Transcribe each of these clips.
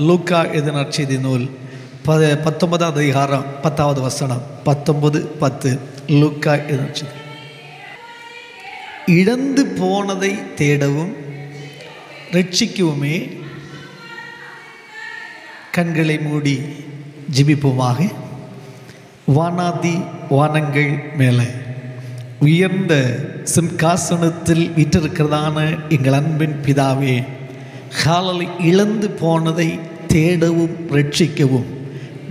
லூக்கா எழுதின நற்செய்தி நூல் 19ஆம் அதிகாரம் 10வது வசனம். 19:10 லூக்கா எழுதின நற்செய்தி. இழந்து போனதை தேடவும் ரட்சிக்கவுமே கண்களை மூடி ஜெபிப்போமாக. வானாதி வானங்கள் மேலே உயர்ந்த சிம்காசனத்தில் வீற்றிருக்கிறதான எங்கள் அன்பின் பிதாவே, காலையில் இழந்து போனதை தேடவும் ரட்சிக்கவும்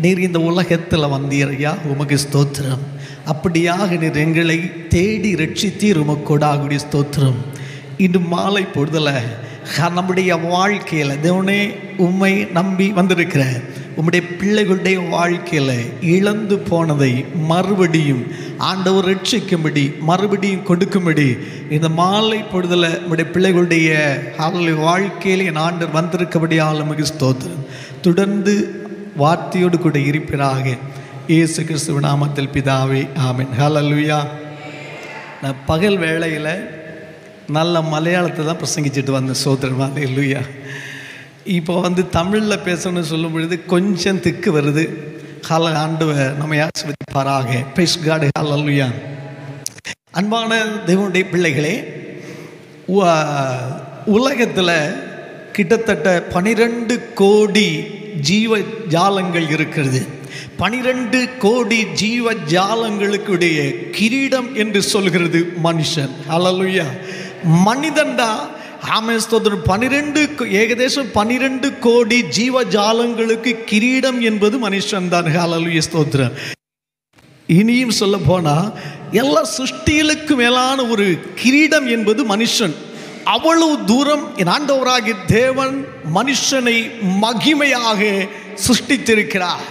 நீர் இந்த உலகத்தில் வந்தீரையா, உமக்கு ஸ்தோத்திரம். அப்படியாக நீர் எங்களை தேடி ரட்சித்தீர், உமக்கொடாகுடி ஸ்தோத்திரம். இன்று மாலை பொழுதில் நம்முடைய வாழ்க்கையில் தேவனே உம்மை நம்பி வந்திருக்கிற உம்முடைய பிள்ளைகளுடைய வாழ்க்கையில் இழந்து போனதை மறுபடியும் ஆண்டவர் ரட்சிக்கும்படி மறுபடியும் கொடுக்கும்படி இந்த மாலை பொழுதில் உம்முடைய பிள்ளைகளுடைய வாழ்க்கையில் என் ஆண்டவர் வந்திருக்கபடியால் உமக்கு ஸ்தோத்திரம். தொடர்ந்து வார்த்தையோடு கூட இருப்பீராக. இயேசு கிறிஸ்துவ நாமத்தில் பிதாவே, ஆமென். ஹல்லேலூயா. நான் பகல் வேளையில் நல்ல மலையாளத்தை தான் பிரசங்கிச்சுட்டு வந்தேன். சோதரன் ஹல்லேலூயா. இப்போ தமிழில் பேசணும்னு சொல்லும் பொழுது கொஞ்சம் திக்கு வருது. ஆண்டவர் நம்ம ஆசீர்வதிப்பாராக. Praise God. ஹல்லேலூயா. அன்பான தேவனுடைய பிள்ளைகளே, உலகத்தில் கிட்டத்தட்ட 12 கோடி ஜீவ ஜாலங்கள் இருக்கிறது. 12 கோடி ஜீவ ஜாலங்களுக்குடைய கிரீடம் என்று சொல்கிறது மனுஷன். ஹல்லேலூயா. மனிதன்டா. ஆமென் ஸ்தோத்திரம். ஏகദേശம் 12 கோடி ஜீவ ஜாலங்களுக்கு கிரீடம் என்பது மனுஷன் தான். ஹல்லேலூயா ஸ்தோத்திரம். இனியும் சொல்ல போனா எல்லா சிருஷ்டிகளுக்கு மேலான ஒரு கிரீடம் என்பது மனுஷன். அவ்வளவு தூரம் என் ஆண்டவராகிய தேவன் மனுஷனை மகிமையாக சிருஷ்டித்திருக்கிறார்.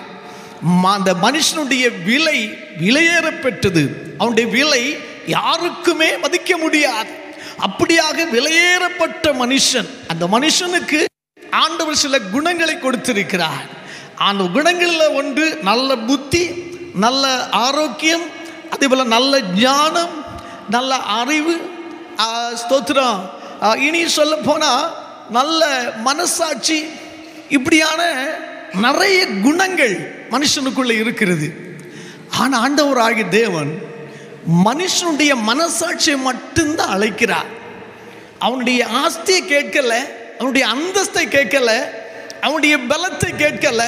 அந்த மனுஷனுடைய விலை விலையேறப்பெற்றது. அவனுடைய விலை யாருக்குமே மதிக்க முடியாது. அப்படியாக விலையேறப்பட்ட மனுஷன். அந்த மனுஷனுக்கு ஆண்டவர் சில குணங்களை கொடுத்திருக்கிறார். அந்த குணங்களில் ஒன்று நல்ல புத்தி, நல்ல ஆரோக்கியம், அதே போல நல்ல ஞானம், நல்ல அறிவு. ஸ்தோத்திரம். இனி சொல்ல போனால் நல்ல மனசாட்சி. இப்படியான நிறைய குணங்கள் மனுஷனுக்குள்ளே இருக்கிறது. ஆனால் ஆண்டவராகிய தேவன் மனுஷனுடைய மனசாட்சியை மட்டும்தான் அழைக்கிறார். அவனுடைய ஆஸ்தியை கேட்கல, அவனுடைய அந்தஸ்தை கேட்கல, அவனுடைய பலத்தை கேட்கல,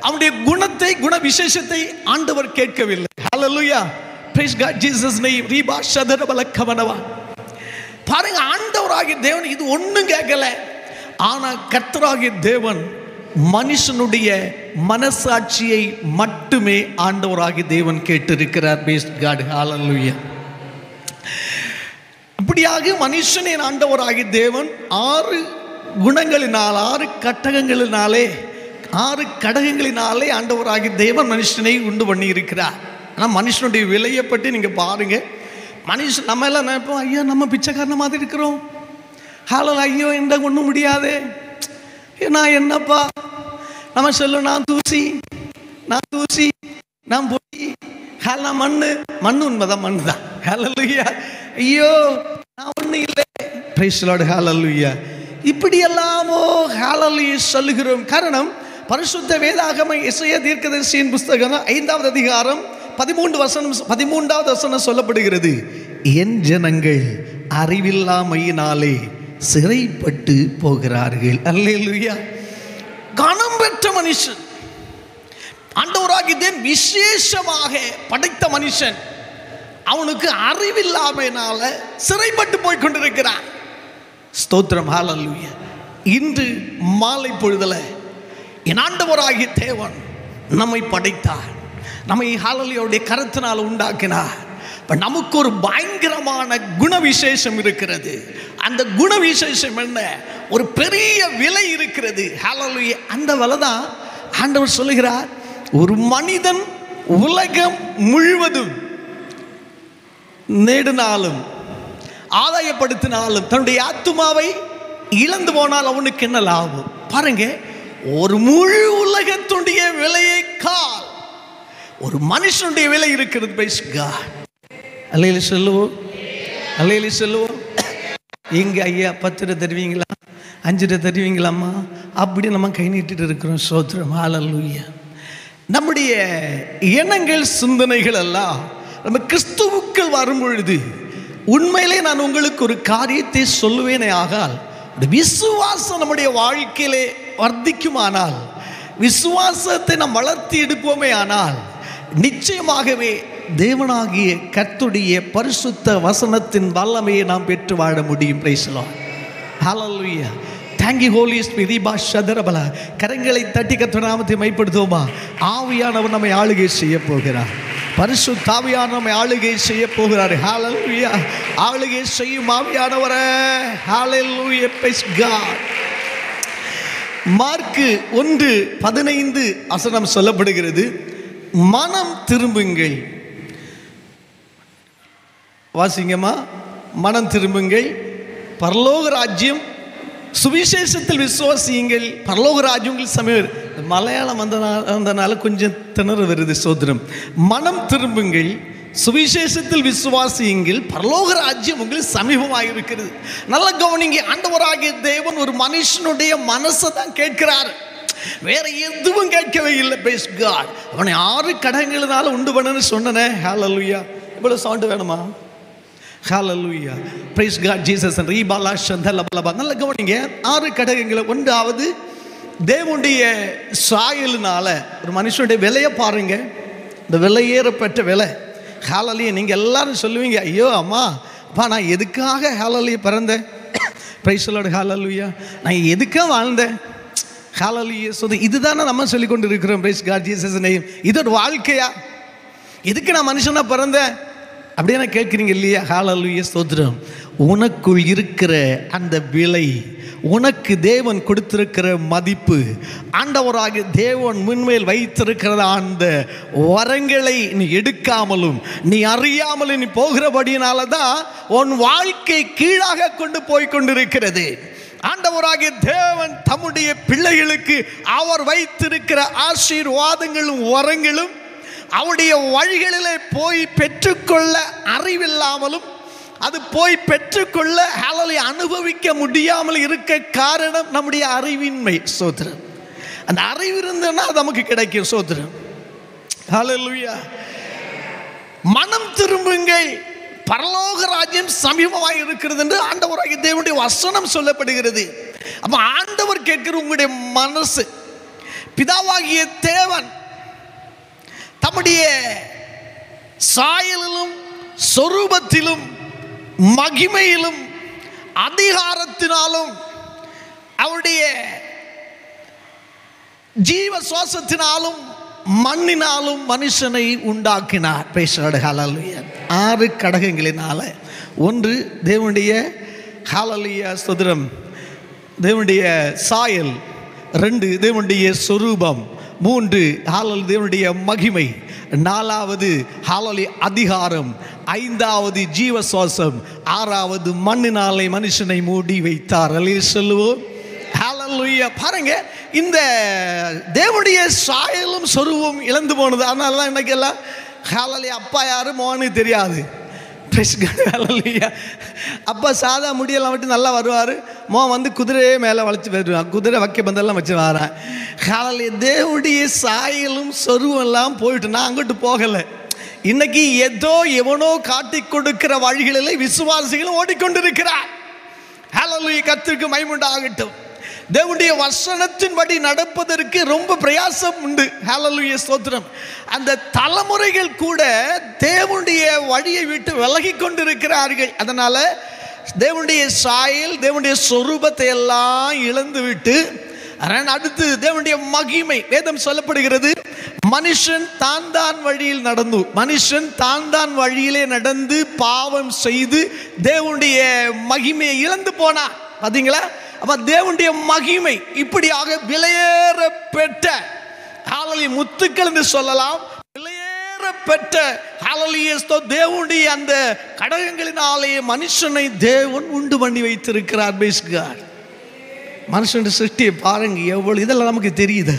அவனுடைய குணத்தை குண விசேஷத்தை ஆண்டவர் கேட்கவில்லை. ஹல்லேலூயா. Praise God. Jesus name. ரீபா ஷதர பலக்கவனவா. பாருங்க, ஆண்டவராகிய தேவன் இது ஒன்றும் கேட்கல. ஆனால் கர்த்தராகிய தேவன் மனுஷனுடைய மனசாட்சியை மட்டுமே ஆண்டவராகிய தேவன் கேட்டிருக்கிறார். Praise God. ஹல்லேலூயா. அப்படியாக மனுஷனை ஆண்டவராகிய தேவன் 6 குணங்களினால், 6 கட்டகங்களினாலே, 6 கடகங்களினாலே ஆண்டவராகிய தேவன் மனுஷனை உண்டு பண்ணி இருக்கிறார். ஆனால் மனுஷனுடைய விலையை பற்றி நீங்கள் பாருங்க. மனுஷன் நம்ம எல்லாம் நினைப்போம், ஐயோ நம்ம பிச்சைக்காரன மாதிரி இருக்கிறோம். ஹல்லேலூயா. ஐயோ என்ன ஒன்றும் முடியாது, நான் என்னப்பா. நம்ம சொல்லும், நான் தூசி, நான் பொய், நான் மண்ணு உண்மைதான், மண்ணு தான். ஹல்லேலூயா. ஐயோ நான் ஒன்றும் இல்லை. Praise the Lord. ஹல்லேலூயா. இப்படி எல்லாமோ ஹல்லேலூயா சொல்லுகிறோம். காரணம், பரிசுத்த வேதாகம எசேயா தீர்க்கதரிசியின் புஸ்தகம் 5வது அதிகாரம் 13வது வசனம் சொல்லப்படுகிறது. என் ஜனங்கள் அறிவில்லாமையினாலே சிறைப்பட்டு போகிறார்கள். அல்லேலூயா. கனம் பெற்ற மனுஷன், ஆண்டவராகிய தேவன் விசேஷமாக படைத்த மனுஷன், அவனுக்கு அறிவில்லாமையினால சிறைப்பட்டு போய் கொண்டிருக்கிறான். ஸ்தோத்திரம். ஹல்லேலூயா. இன்று மாலை பொழுதுல என் ஆண்டவராகிய தேவன் நம்மை படைத்தார். நம்மை ஹல்லேலூயாவுடைய கரத்தினால் உண்டாக்கினார். நமக்கு ஒரு பயங்கரமான குண விசேஷம் இருக்கிறது. அந்த குண விசேஷம் என்ன? ஒரு பெரிய விலை இருக்கிறது. ஹல்லேலூயா. அந்த விலை தான் ஆண்டவர் சொல்லுகிறார். ஒரு மனிதன் உலகம் முழுவதும் நேடினாலும் ஆதாயப்படுத்தினாலும் தன்னுடைய ஆத்துமாவை இழந்து போனால் அவனுக்கு என்ன லாபம்? பாருங்க, ஒரு முழு உலகத்துடைய விலையை கால் ஒரு மனுஷனுடைய விலை இருக்கிறது. Praise God. அல்லேலூயா சொல்லுவோம். அல்லேலூயா சொல்லுவோம். எங்க ஐயா 10 ரூபா தருவீங்களா? 5 ரூபா தருவீங்களாம்மா? அப்படி நம்ம கை நீட்டிட்டு இருக்கிறோம். ஸ்தோத்திரம். ஹல்லேலூயா. நம்முடைய எண்ணங்கள் சிந்தனைகள் எல்லாம் நம்ம கிறிஸ்துவுக்குள் வரும் பொழுது உண்மையிலே நான் உங்களுக்கு ஒரு காரியத்தை சொல்லுவேனே ஆகால், விசுவாசம் நம்முடைய வாழ்க்கையிலே வர்த்திக்குமானால், விசுவாசத்தை நாம் வளர்த்தி எடுப்போமே ஆனால், நிச்சயமாகவே தேவனாகிய கர்த்தருடைய பரிசுத்த வசனத்தின் வல்லமையை நாம் பெற்று வாழ முடியும். Praise the Lord. ஹல்லேலூயா. Thank you holy spirit. ஷதரபல கரங்களை தட்டி கர்த்தருடைய நாமத்தை மைப்படுத்துவோமா? ஆவியானவர் நம்மை ஆளுகை செய்ய போகிறார். பரிசுத்த ஆவியானவர் நம்மை ஆளுகை செய்ய போகிறார். ஹல்லேலூயா. ஆளுகை செய்யும் ஆவியானவரே. ஹல்லேலூயா. Praise God. மார்க்கு 1:15 வசனம் சொல்லப்படுகிறது, மனம் திரும்புங்கள். வாசிங்கம்மா. மனம் திரும்புங்கள், பரலோக ராஜ்யம், சுவிசேஷத்தில் விசுவாசியுங்கள், பரலோக ராஜ்யம் உங்கள் சமீபம். மலையாளம் வந்தனால கொஞ்சம் திணறு வருது. சோதரம். மனம் திரும்புங்கள், சுவிசேஷத்தில் விசுவாசியுங்கள், பரலோக ராஜ்யம் உங்களுக்கு சமீபமாக இருக்கிறது. நல்ல கவனிங்க. ஆண்டவராகிய தேவன் ஒரு மனுஷனுடைய மனசை தான் கேட்கிறார், வேற எதுவும் கேட்கவே இல்லை. Praise God. அவனை 6 கடகங்களினால உண்டு பண்ணன்னு சொன்னனே. ஹல்லேலூயா. இவ்வளவு சவுண்ட் வேணுமா? ஹல்லேலூயா. Praise God. ஜீசஸ். ரீபாலா ஷந்தலபலபா. நல்ல கவனிங்க. 6 கடகங்களை. ஒன்றாவது, தேவனுடைய சாயலினால ஒரு மனுஷனுடைய விலையை பாருங்க. இந்த விலையேறப்பட்ட விலை. ஹல்லேலூயா. நீங்கள் எல்லாரும் சொல்லுவீங்க, ஐயோ அம்மா அப்பா நான் எதுக்காக ஹல்லேலூயா பிறந்தேன்? Praise the Lord. ஹல்லேலூயா. நான் எதுக்காக வாழ்ந்தேன்? ஹல்லேலூயா. ஸோ இதுதானே நம்ம சொல்லிக் கொண்டு இருக்கிறோம். Praise God. Jesus name. இது ஒரு வாழ்க்கையா? எதுக்கு நான் மனுஷனா பிறந்தேன் அப்படியே கேட்குறீங்க இல்லையா? ஹல்லேலூயா. ஸ்தோத்திரம். உனக்குள் இருக்கிற அந்த விலை, உனக்கு தேவன் கொடுத்திருக்கிற மதிப்பு, ஆண்டவராக தேவன் முன்மேல் வைத்திருக்கிறத அந்த வரங்களை நீ எடுக்காமலும் நீ அறியாமலும் நீ போகிறபடியினால தான் உன் வாழ்க்கை கீழாக கொண்டு போய் கொண்டிருக்கிறது. ஆண்டவராகிய தேவன் தம்முடைய பிள்ளைகளுக்கு அவர் வைத்திருக்கிற ஆசீர்வாதங்களும் வரங்களும் அவருடைய வழிகளிலே போய் பெற்றுக்கொள்ள அறிவில்லாமலும், அது போய் பெற்றுக்கொள்ள ஹல்லேலூயா அனுபவிக்க முடியாமல் இருக்க காரணம் நம்முடைய அறிவின்மை. சோதரம். அந்த அறிவு இருந்ததுன்னா அது நமக்கு கிடைக்கும். சோதரம். ஹல்லேலூயா. மனம் திரும்புங்கள், பரலோக ராஜ்யம் சமீபமாக இருக்கிறது என்று ஆண்டவராகிய தேவனுடைய வசனம் சொல்லப்படுகிறது. அப்ப ஆண்டவர் கேட்கிற உங்களுடைய மனசு, பிதாவாகிய தேவன் தம்முடைய சாயலிலும் சொரூபத்திலும் மகிமையிலும் அதிகாரத்தினாலும் அவருடைய ஜீவ சுவாசத்தினாலும் மண்ணினாலும் மனுஷனை உண்டாக்கினார். ஹல்லேலூயா. 6 கடகங்களினால. 1 தேவனுடைய ஹல்லேலூயா ஸ்தோத்திரம் தேவனுடைய சாயல், 2 தேவனுடைய சொரூபம், 3 ஹல்லேலூயா தேவனுடைய மகிமை, 4வது ஹல்லேலூயா அதிகாரம், 5வது ஜீவ சுவாசம், 6வது மண்ணினாலே மனுஷனை மூடி வைத்தார். அல்லேலூயா சொல்லுவோம். ஹல்லேலூயா. பாருங்க, இந்த தேவனுடைய சாயலும் சொரூபம் இழந்து போனது. அதனால தான் இன்னைக்கு எல்லாம் ஹல்லேலூயா அப்பா யாரு மோனுக்கு தெரியாது. ஹல்லேலூயா. அப்பா சாதா முடியெல்லாம் விட்டு நல்லா வருவார், மோ வந்து குதிரையே மேலே வளைச்சி வருவான், குதிரை வைக்க பந்தெல்லாம் வச்சு வாரேன். ஹல்லேலூயா. தேவனுடைய சாயலும் சொருவம் எல்லாம் போயிட்டு நான் அங்கிட்டு போகலை. இன்னைக்கு ஏதோ எவனோ காட்டி கொடுக்கிற வழிகளிலே விசுவாசிகளும் ஓடிக்கொண்டிருக்கிறார். ஹல்லேலூயா. கர்த்தருக்கு மகிமை உண்டாகட்டும். தேவனுடைய வசனத்தின்படி நடப்பதற்கு ரொம்ப பிரயாசம் உண்டு. ஹல்லேலூயா ஸ்தோத்திரம். அந்த தலைமுறைகள் கூட தேவனுடைய வழியை விட்டு விலகி கொண்டிருக்கிறார்கள். அதனால தேவனுடைய சாயல், தேவனுடைய சொரூபத்தை எல்லாம் இழந்து விட்டு அடுத்து தேவனுடைய மகிமை. வேதம் சொல்லப்படுகிறது, மனுஷன் தான் வழியில் நடந்து, மனுஷன் தான் வழியிலே நடந்து பாவம் செய்து தேவனுடைய மகிமையை இழந்து போனான். பார்த்தீங்களா? அப்ப தேவனுடைய மகிமை இப்படியாக விலையேற பெற்ற ஹல்லேலூயா முத்துக்கள் என்று சொல்லலாம். விலையேற பெற்ற ஹல்லேலூயா தேவனுடைய அந்த கடகங்களினாலே மனுஷனை தேவன் உண்டு பண்ணி வைத்திருக்கிறார். Praise God. மனுஷனுடைய சிருஷ்டியை பாருங்க எவ்வளவு, இதெல்லாம் நமக்கு தெரியுது.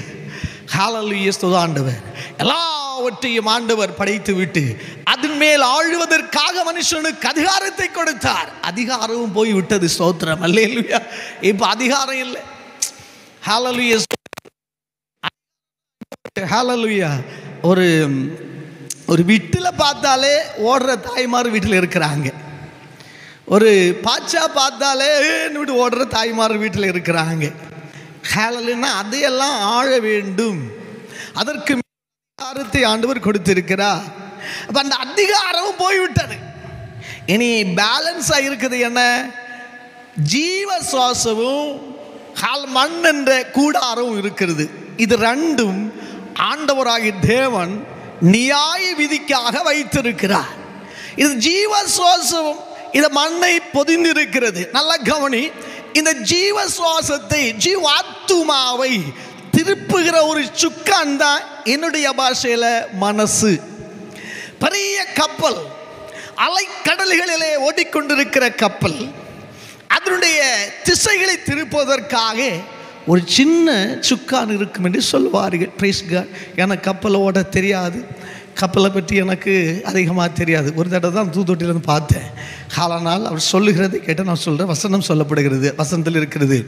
ஹல்லேலூயா ஸ்தோத்திரம். ஆண்டவர் எல்லாவற்றையும் ஆண்டவர் படைத்து விட்டு அதன் மேல் ஆளுவதற்காக மனுஷனுக்கு அதிகாரத்தை கொடுத்தார். அதிகாரமும் போய் விட்டது. ஸ்தோத்திரம். அல்லேலூயா. இப்போ அதிகாரம் இல்லை. ஹalleluya, ஹalleluya. ஒரு ஒரு வீட்டில் பார்த்தாலே ஓடுற தாய்மார் வீட்டில் இருக்கிறாங்க. ஒரு பாச்சா பார்த்தாலே விட்டு ஓடுற தாய்மார் வீட்டில் இருக்கிறாங்க. ஹalleluya. அதையெல்லாம் ஆள வேண்டும். அதற்கு அதிகாரத்தை ஆண்டவர் கொடுத்திருக்கிறார். அப்ப அந்த அதிகாரம் போய்விட்டது. இனி பேலன்ஸாக இருக்குது என்ன? ஜீவ சுவாசமும் மண் என்ற கூடாரம் இருக்கிறது. இது ரெண்டும் ஆண்டவராகிய தேவன் நியாய விதிக்காக வைத்திருக்கிறார். இது ஜீவ சுவாசம், இந்த மண்ணை பொதிந்திருக்கிறது. நல்ல கவனி, இந்த ஜீவ சுவாசத்தை, ஜீவாத்துமாவை திருப்புகிற ஒரு சுக்கான் தான் என்னுடைய பாஷையில் மனசு. பெரிய கப்பல், அலைக்கடல்களிலே ஓடிக்கொண்டிருக்கிற கப்பல், அதனுடைய திசைகளை திருப்புவதற்காக ஒரு சின்ன சுக்கான் இருக்கும் என்று சொல்வார்கள். Praise God. எனக்கு கப்பலை ஓட தெரியாது, கப்பலை பற்றி எனக்கு அதிகமாக தெரியாது. ஒரு தடவை தான் தூத்துட்டிலேருந்து பார்த்தேன். ஆனால் அவர் சொல்லுகிறதை கேட்டால் நான் சொல்கிறேன். வசனம் சொல்லப்படுகிறது, வசனத்தில் இருக்கிறது,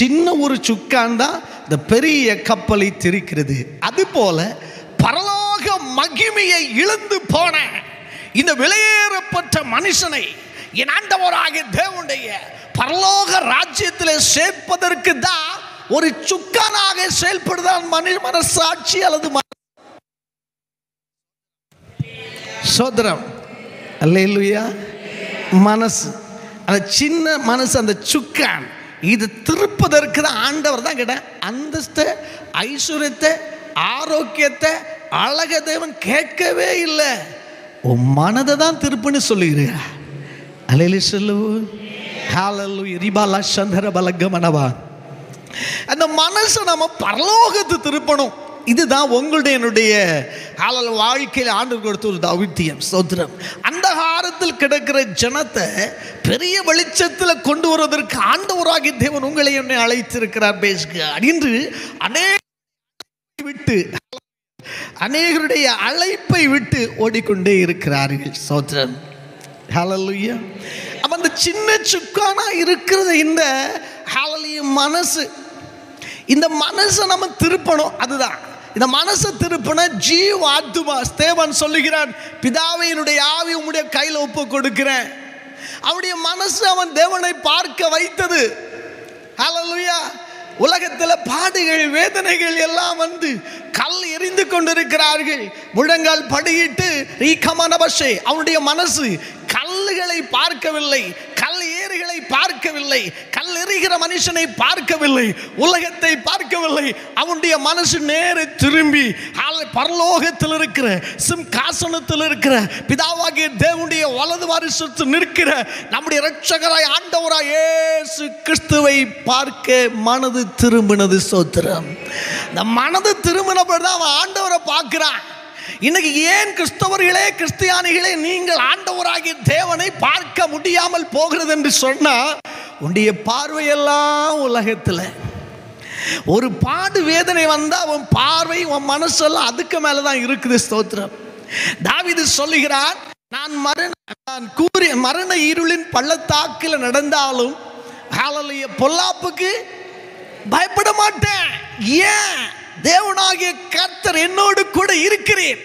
சின்ன ஒரு சுக்கான் தான் இந்த பெரிய கப்பலை திரிக்கிறது. அதுபோல பரலோக மகிமையை இழந்து போன இந்த வெளியேறப்பட்ட மனுஷனை என் ஆண்டவராகிய தேவனுடைய பரலோக ராஜ்யத்தில் சேர்ப்பதற்கு தான் ஒரு சுக்கானாக செயல்படுதான் மனசாட்சி அல்லது சோதரம். அல்லேலூயா. மனசு, அந்த சின்ன மனசு, அந்த சுக்கான், இது திருப்பதற்கு தான் ஆண்டவர் தான் கேட்ட அந்தஸ்தை, ஐஸ்வர்யத்தை, ஆரோக்கியத்தை, அழக தேவன் கேட்கவே இல்லை. உன் மனதை தான் திருப்புன்னு சொல்லுகிறேன். அல்லேலூயா சொல்லுவோம். ஹalleluya. ரிபாலா சந்தர பலகமனவா. அந்த மனசை நம்ம பரலோகத்து திருப்பணும். இதுதான் உங்களுடைய என்னுடைய வாழ்க்கையில் ஆண்டவர் கொடுத்த ஒரு தௌத்தியம். சோத்திரம். அந்த காலத்தில் கிடக்கிற ஜனத்தை பெரிய வெளிச்சத்தில் கொண்டு வருவதற்கு ஆண்டவராகிய தேவன் உங்களை என்னை அழைத்திருக்கிறார். என்று அநேகருடைய அழைப்பை விட்டு ஓடிக்கொண்டே இருக்கிறார்கள். சோத்திரம். ஹalleluya. அப்ப அந்த சின்ன சுக்கானா இருக்கிறது இந்த ஹalleluya மனசு. இந்த மனசை நம்ம திருப்பணும். அதுதான் இந்த மனசை திருப்பின ஜீவாத்துமா. ஸ்தேவான் சொல்லுகிறான், பிதாவே என்னுடைய ஆவி உம்முடைய கையில் ஒப்பு கொடுக்கிறேன். அவனுடைய மனசு அவன் தேவனை பார்க்க வைத்தது. ஹalleluya. உலகத்தில் பாடுகள், வேதனைகள் எல்லாம் வந்து கல் எரிந்து கொண்டிருக்கிறார்கள். முழங்கால் படியிட்டு அவனுடைய மனசு கல்லுகளை பார்க்கவில்லை, கல் ஏறுகளை பார்க்கவில்லை, கல் எறிகிற மனுஷனை பார்க்கவில்லை, உலகத்தை பார்க்கவில்லை. அவனுடைய மனசு நேர திரும்பி பரலோகத்தில் இருக்கிற சிம்காசனத்தில் இருக்கிற பிதாவாகிய தேவனுடைய வலது வாரிசத்தில் நிற்கிற நம்முடைய இரட்சகராய் ஆண்டவராய் இயேசு கிறிஸ்துவை பார்க்க மனது திரும்பினது. சோத்திரம். இந்த மனது திரும்பினப்பதான் அவன் ஆண்டவரை பார்க்கிறான். இன்னைக்கு ஏன் கிறிஸ்தவர்களே, கிறிஸ்தியானிகளே, நீங்கள் ஆண்டவராகிய தேவனை பார்க்க முடியாமல் போகிறது என்று சொன்னா, உன்னுடைய பார்வையெல்லாம் உலகத்தில். ஒரு பாடு வேதனை வந்தா உன் பார்வை, உன் மனசெல்லாம் அதுக்கு மேலதான் இருக்குது. ஸ்தோத்திரம். தாவீது சொல்லுகிறான், நான் மரண இருளின் பள்ளத்தாக்கில் நடந்தாலும் ஹalleluya பொல்லாப்புக்கு பயப்பட மாட்டேன். ஏன்? தேவனாகிய கர்த்தர் என்னோடு கூட இருக்கிறேன்.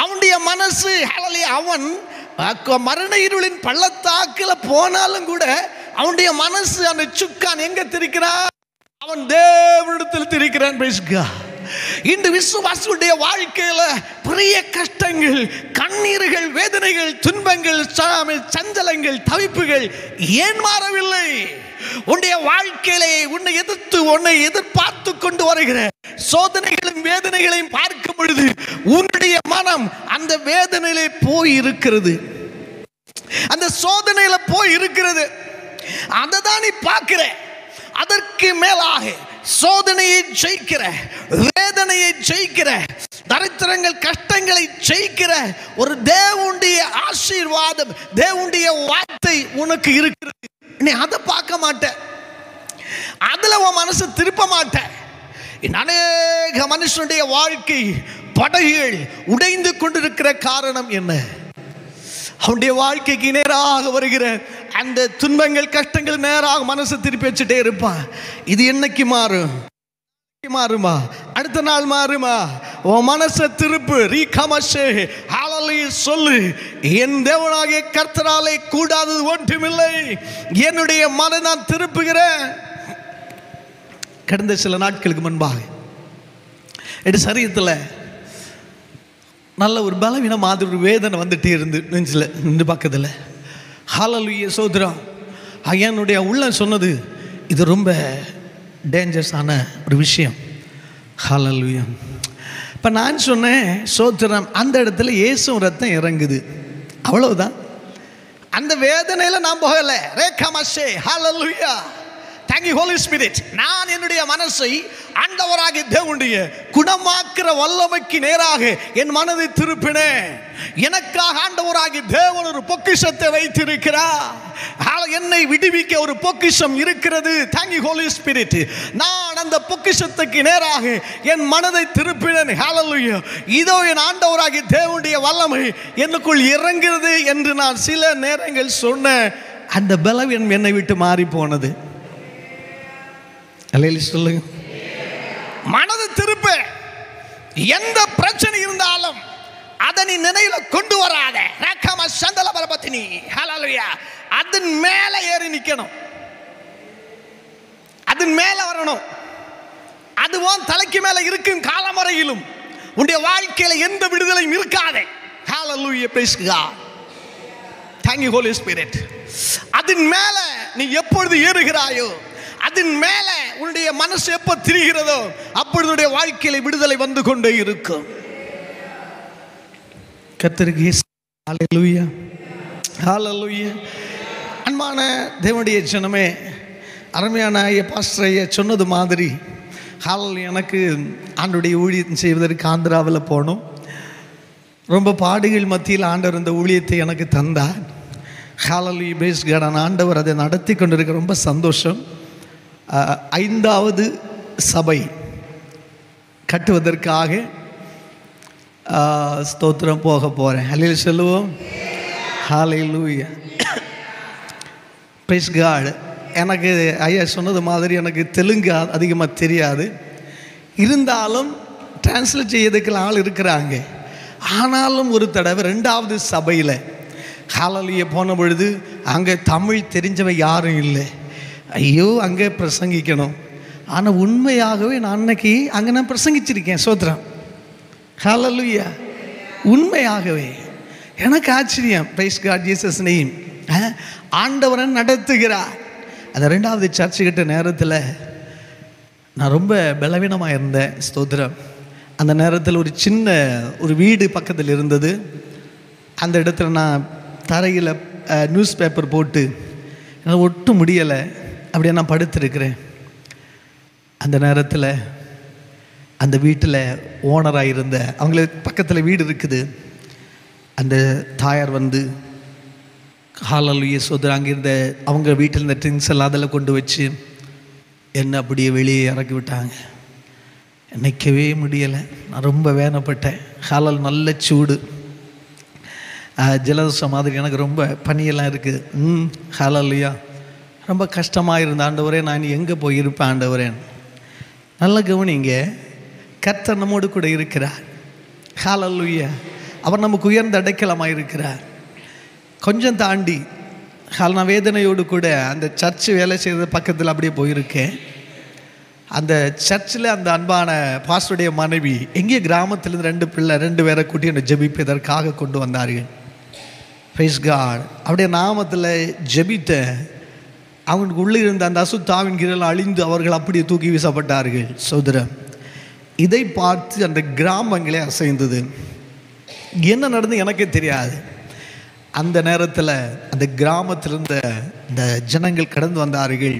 அவனுடைய மனசு அவன் மரண இருளின் பள்ளத்தாக்கில் போனாலும் கூட அவனுடைய மனசு அந்த சுக்கான் எங்க திரிக்கிறான்? அவன் தேவனிடத்தில் திரிக்கிறான். இந்த விசுவாசியுடைய வாழ்க்கையில பெரிய கஷ்டங்கள், கண்ணீர்கள், வேதனைகள், துன்பங்கள், சஞ்சலங்கள், தவிப்புகள் ஏன் மாறவில்லை? உன்னுடைய வாழ்க்கையிலே உன்னை எதிர்த்து, உன்னை எதிர்பார்த்து கொண்டு வருகிற சோதனைகளையும் வேதனைகளையும் பார்க்கும் பொழுது உன்னுடைய மனம் அந்த வேதனையிலே போய் இருக்கிறது, அந்த சோதனையில போய் இருக்கிறது. அதை தான் நீ பார்க்கிற. அதற்கு மேலாக சோதனையை ஜெயிக்கிற, வேதனையை ஜெயிக்கிற, தரித்திரங்கள், கஷ்டங்களை ஜெயிக்கிற ஒரு தேவனுடைய ஆசீர்வாதம், தேவனுடைய வார்த்தை உனக்கு இருக்கிறது. நீ அதை பார்க்க மாட்ட, அதுல உன் மனசு திருப்ப மாட்ட. அநேக மனுஷனுடைய வாழ்க்கை படகுகள் உடைந்து கொண்டிருக்கிற காரணம் என்ன? அவனுடைய வாழ்க்கைக்கு நேராக வருகிற அந்த துன்பங்கள் கஷ்டங்கள் நேராக மனசை திருப்பி வச்சுட்டே இருப்பான். இது என்னைக்கு மாறும்? மாறுமா? அடுத்த நாள் மாறுமா? உன் மனசை திருப்பு. ரீகமஷே ஹalleluya சொல்லு. என் தேவனாகிய கர்த்தராலே கூடாதது ஒன்றுமில்லை. என்னுடைய மனதை நான் திருப்புகிறேன். கடந்த சில நாட்களுக்கு முன்பாக என் சரீரத்தில் நல்ல ஒரு பலவீன மாதிரி ஒரு வேதனை வந்துட்டே இருந்து நெஞ்சில் நின்று பக்கத்தில். ஹalleluya சோதரம். என்னுடைய உள்ளம் சொன்னது, இது ரொம்ப டேஞ்சரஸான ஒரு விஷயம். ஹalleluya. இப்போ நான் சொன்னேன், சோத்திரம், அந்த இடத்துல இயேசு ரத்தம் இறங்குது, அவ்வளவுதான். அந்த வேதனையில் நான் போகலை. ரேகமஷே ஹalleluya. Thank you Holy Spirit. நான் என்னுடைய மனசை ஆண்டவராகிய தேவனுடைய குணமாக்குற வல்லமைக்கு நேராக என் மனதை திருப்பினேன். எனக்காக ஆண்டவராகிய தேவன் ஒரு பொக்கிஷத்தை வைத்திருக்கிறார். என்னை விடுவிக்க ஒரு பொக்கிஷம் இருக்கிறது. Thank you Holy Spirit. நான் அந்த பொக்கிஷத்துக்கு நேராக என் மனதை திருப்பினேன். ஹalleluya. இதோ என் ஆண்டவராகிய தேவனுடைய வல்லமை எனக்குள் இறங்குகிறது என்று நான் சில நேரங்கள் சொன்ன அந்த பலவீனம் என்னை விட்டு மாறி போனது. சொல்லுங்க. மனது திருப்ப. எந்த பிரச்சனை இருந்தாலும் அதை நீ நினைவுல கொண்டு வராத. அதன் மேல ஏறி நிக்கணும், அதன் மேல வரணும். அதுவும் தலைக்கு மேல இருக்கும் காலம் வரையிலும் உன்னுடைய வாழ்க்கையில எந்த விடுதலையும் இருக்காதே. Hallelujah, praise God. Thank you Holy Spirit. அதன் மேல நீ எப்பொழுது ஏறுகிறாயோ, அதன் மேல உன்னுடைய மனசு எப்ப திரிகிறதோ அப்பொழுது வாழ்க்கையில விடுதலை வந்து கொண்டே இருக்கும். கர்த்தருக்கு ஹalleluya, ஹalleluya. அன்பான தேவனுடைய ஜனமே, அருமையான பாஸ்டர் சொன்னது மாதிரி எனக்கு ஆண்டவருடைய ஊழியம் செய்வதற்கு ஆந்திராவில் போனோம். ரொம்ப பாடுகள் மத்தியில் ஆண்டவர் இந்த ஊழியத்தை எனக்கு தந்தார். ஹalleluya, praise God. ஆண்டவர் அதை நடத்தி கொண்டிருக்க ரொம்ப சந்தோஷம். 5வது சபை கட்டுவதற்காக ஸ்தோத்திரம் போக போகிறேன். ஹல்லேலூயா சொல்லுவோம். ஹல்லேலூயா, பிரைஸ் காட். எனக்கு ஐயா சொன்னது மாதிரி எனக்கு தெலுங்கு அதிகமாக தெரியாது. இருந்தாலும் டிரான்ஸ்லேட் செய்யறதுக்கு ஆள் இருக்கிறாங்க. ஆனாலும் ஒரு தடவை 2வது சபையில் ஹல்லேலூயா போன பொழுது அங்கே தமிழ் தெரிஞ்சவ யாரும் இல்லை. ஐயோ, அங்கே பிரசங்கிக்கணும். ஆனால் உண்மையாகவே நான் அன்னைக்கு அங்கே நான் பிரசங்கிச்சிருக்கேன். சோத்ரம், ஹல்லேலூயா. உண்மையாகவே எனக்கு ஆச்சரியம். Praise God, Jesus name. ஆண்டவரை நடத்துகிறார். அந்த 2வது சர்ச்சு கிட்ட நேரத்தில் நான் ரொம்ப பலவீனமாக இருந்தேன். ஸ்தோத்திரம். அந்த நேரத்தில் ஒரு சின்ன ஒரு வீடு பக்கத்தில் இருந்தது. அந்த இடத்துல நான் தரையில் நியூஸ் பேப்பர் போட்டு என்னால் ஒட்டும் முடியலை, அப்படியே நான் படுத்திருக்கிறேன். அந்த நேரத்தில் அந்த வீட்டில் ஓனராக இருந்த அவங்களுக்கு பக்கத்தில் வீடு இருக்குது. அந்த தாயார் வந்து ஹல்லேலூயா சோதரா அங்கே இருந்த அவங்க வீட்டில் இருந்த ட்ரிங்க்ஸ் எல்லாம் அதில் கொண்டு வச்சு என்னை அப்படியே வெளியே இறக்கி விட்டாங்க. நிற்கவே முடியலை. நான் ரொம்ப வேதனைப்பட்டேன். ஹல்லேலூயா, நல்ல சூடு, ஜலதோஷம் மாதிரி எனக்கு ரொம்ப பனியெல்லாம் இருக்குது. ஹல்லேலூயா, ரொம்ப கஷ்டமாக இருந்த ஆண்டவரே, நான் எங்கே போய் இருப்பேன் ஆண்டவரே. நல்ல கவனிங்க, கர்த்தர் நம்மோடு கூட இருக்கிறார். ஹல்லேலூயா. அவர் நமக்கு உயர்ந்த அடைக்கலமாக இருக்கிறார். கொஞ்சம் தாண்டி நான் வேதனையோடு கூட அந்த சர்ச்சு வேலை செய்கிற பக்கத்தில் அப்படியே போயிருக்கேன். அந்த சர்ச்சில் அந்த அன்பான பாஸ்டருடைய மனைவி எங்கேயோ கிராமத்திலேருந்து 2 பேரை கூட்டி என்னை ஜெபிப்பதற்காக கொண்டு வந்தார்கள். Praise God. அப்படியே நாமத்தில் ஜெபித்த அவங்களுக்கு உள்ளே இருந்த அந்த அசுத்தாவின் கீழ் அழிந்து அவர்கள் அப்படியே தூக்கி வீசப்பட்டார்கள். சோதரம், இதை பார்த்து அந்த கிராமங்களே அசைந்தது. என்ன நடந்து எனக்கே தெரியாது. அந்த நேரத்தில் அந்த கிராமத்தில் இருந்த இந்த ஜனங்கள் கடந்து வந்தார்கள்.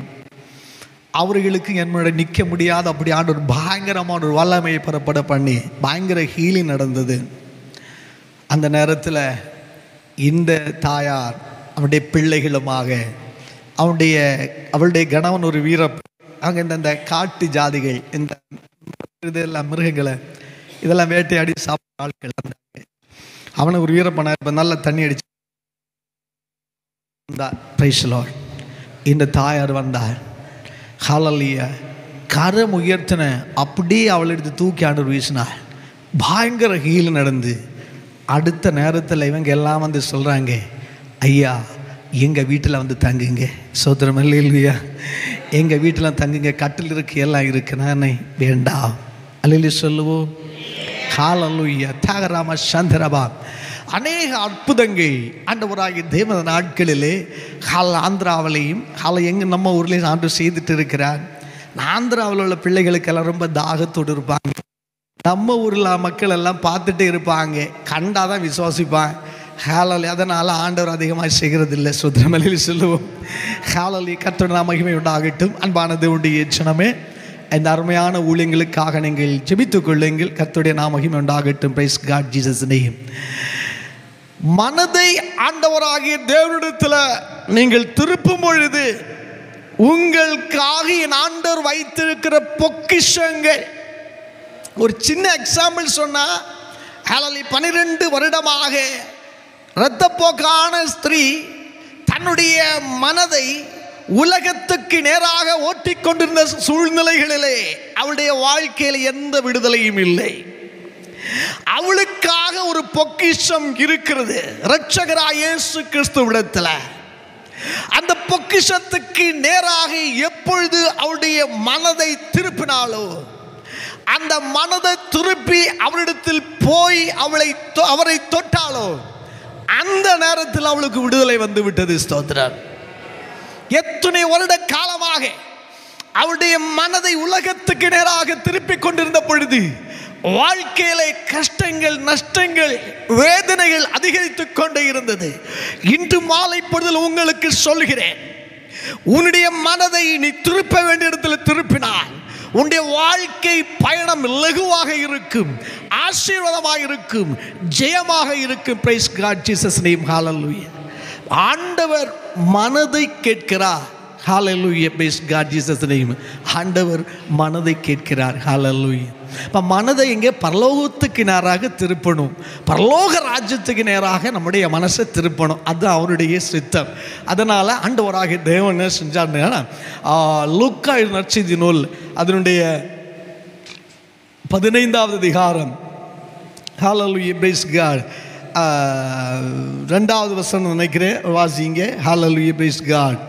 அவர்களுக்கு என்னோட நிற்க முடியாத அப்படியான ஒரு பயங்கரமான ஒரு வல்லமையை புறப்பட பண்ணி பயங்கர ஹீலிங் நடந்தது. அந்த நேரத்தில் இந்த தாயார் அவனுடைய பிள்ளைகளுமாக அவளுடைய கணவன் ஒரு அவங்க இந்த காட்டு ஜாதிகள், இந்த இதெல்லாம் மிருகங்களை இதெல்லாம் வேட்டையாடி சாப்பிட்ட ஆட்கள். அவனை ஒரு வீரப்பனை நல்ல தண்ணி அடிச்சு பிரைஸ் லார்ட். இந்த தாயார் வந்தார். ஹல்லேலூயா. கரம் உயர்த்தின அப்படியே அவளை எடுத்து தூக்கி ஆண்டவர் வீசினார். பயங்கர ஹீல் நடந்து அடுத்த நேரத்தில் இவங்க எல்லாம் வந்து சொல்கிறாங்க, ஐயா எங்கள் வீட்டில் வந்து தங்குங்க. சோதரம் அல்லேலூயா. எங்கள் வீட்டில் தங்குங்க, கட்டில் இருக்குது, எல்லாம் இருக்குது. நானே வேண்டாம் அல்லேலூயா சொல்லுவோம். ஹல்லேலூயா. தாகராம சந்திரபா. அநேக அற்புதங்கள் ஆண்டவராகிய தேவ நாட்களிலே ஆந்திராவிலையும் எங்கள் நம்ம ஊர்லேயும் ஆண்டு செய்துட்டு இருக்கிறார். ஆந்திராவில் உள்ள பிள்ளைகளுக்கெல்லாம் ரொம்ப தாகத்தோடு இருப்பாங்க. நம்ம ஊரில் மக்கள் எல்லாம் பார்த்துட்டே இருப்பாங்க, கண்டாதான் விசுவாசிப்பாங்க. ஹல்லேலூயா. அதனால் ஆண்டவர் அதிகமாக செய்கிறது இல்லை. சுத்திரமலையில் சொல்லுவோம். ஹல்லேலூயா. கர்த்தருடைய மகிமை உண்டாகட்டும். அன்பான தேவனுடைய ஜனமே, இந்த அருமையான ஊழியங்களுக்காக நீங்கள் ஜெபித்துக் கொள்ளுங்கள். கர்த்தருடைய மகிமை உண்டாகட்டும். Praise God Jesus name. மனதை ஆண்டவராகிய தேவனிடத்தில் நீங்கள் திருப்பும் பொழுது உங்களுக்காக என் ஆண்டவர் வைத்திருக்கிற பொக்கிஷங்கள். ஒரு சின்ன எக்ஸாம்பிள் சொன்னா, 12 வருடமாக இரத்தப்போக்கான ஸ்திரீ தன்னுடைய மனதை உலகத்துக்கு நேராக ஓட்டிக்கொண்டிருந்த சூழ்நிலைகளிலே அவளுடைய வாழ்க்கையில் எந்த விடுதலையும் இல்லை. அவளுக்காக ஒரு பொக்கிஷம் இருக்கிறது இரட்சகராகிய இயேசு கிறிஸ்துவிடத்தில். அந்த பொக்கிஷத்துக்கு நேராக எப்பொழுது அவளுடைய மனதை திருப்பினாலோ, அந்த மனதை திருப்பி அவரிடத்தில் போய் அவரை தொட்டாலோ, அந்த நேரத்தில் அவளுக்கு விடுதலை வந்து விட்டது. ஸ்தோத்திரம். எத்தனை வருட காலமாக அவளுடைய மனதை உலகத்துக்கு நேராக திருப்பி கொண்டிருந்த பொழுது வாழ்க்கையிலே கஷ்டங்கள், நஷ்டங்கள், வேதனைகள் அதிகரித்துக் கொண்டே இருந்தது. இன்று மாலை பொழுதில் உங்களுக்கு சொல்கிறேன், உன்னுடைய மனதை நீ திருப்ப வேண்டிய இடத்தில் திருப்பினான் உன்னுடைய வாழ்க்கை பயணம் லகுவாக இருக்கும், ஆசீர்வாதமாக இருக்கும், ஜெயமாக இருக்கும். Praise God Jesus name. ஹல்லேலூயா. ஆண்டவர் மனதை கேட்கிறார். ஹல்லேலூயா. Praise God Jesus name. ஆண்டவர் மனதை கேட்கிறார். ஹல்லேலூயா. இப்போ மனதை இங்கே பரலோகத்துக்கு நேராக திருப்பணும், பரலோக ராஜ்யத்துக்கு நேராக நம்முடைய மனசை திருப்பணும். அது அவருடைய சித்தம். அதனால் ஆண்டவராகிய தேவன் என்ன செஞ்சாருன்னா, லூக்கா நற்செய்தி நூல் அதனுடைய 15வது அதிகாரம், ஹல்லேலூயா பிரைஸ் காட், 2வது வசனம் நினைக்கிறேன், வாசிங்க. ஹல்லேலூயா பிரைஸ் காட்.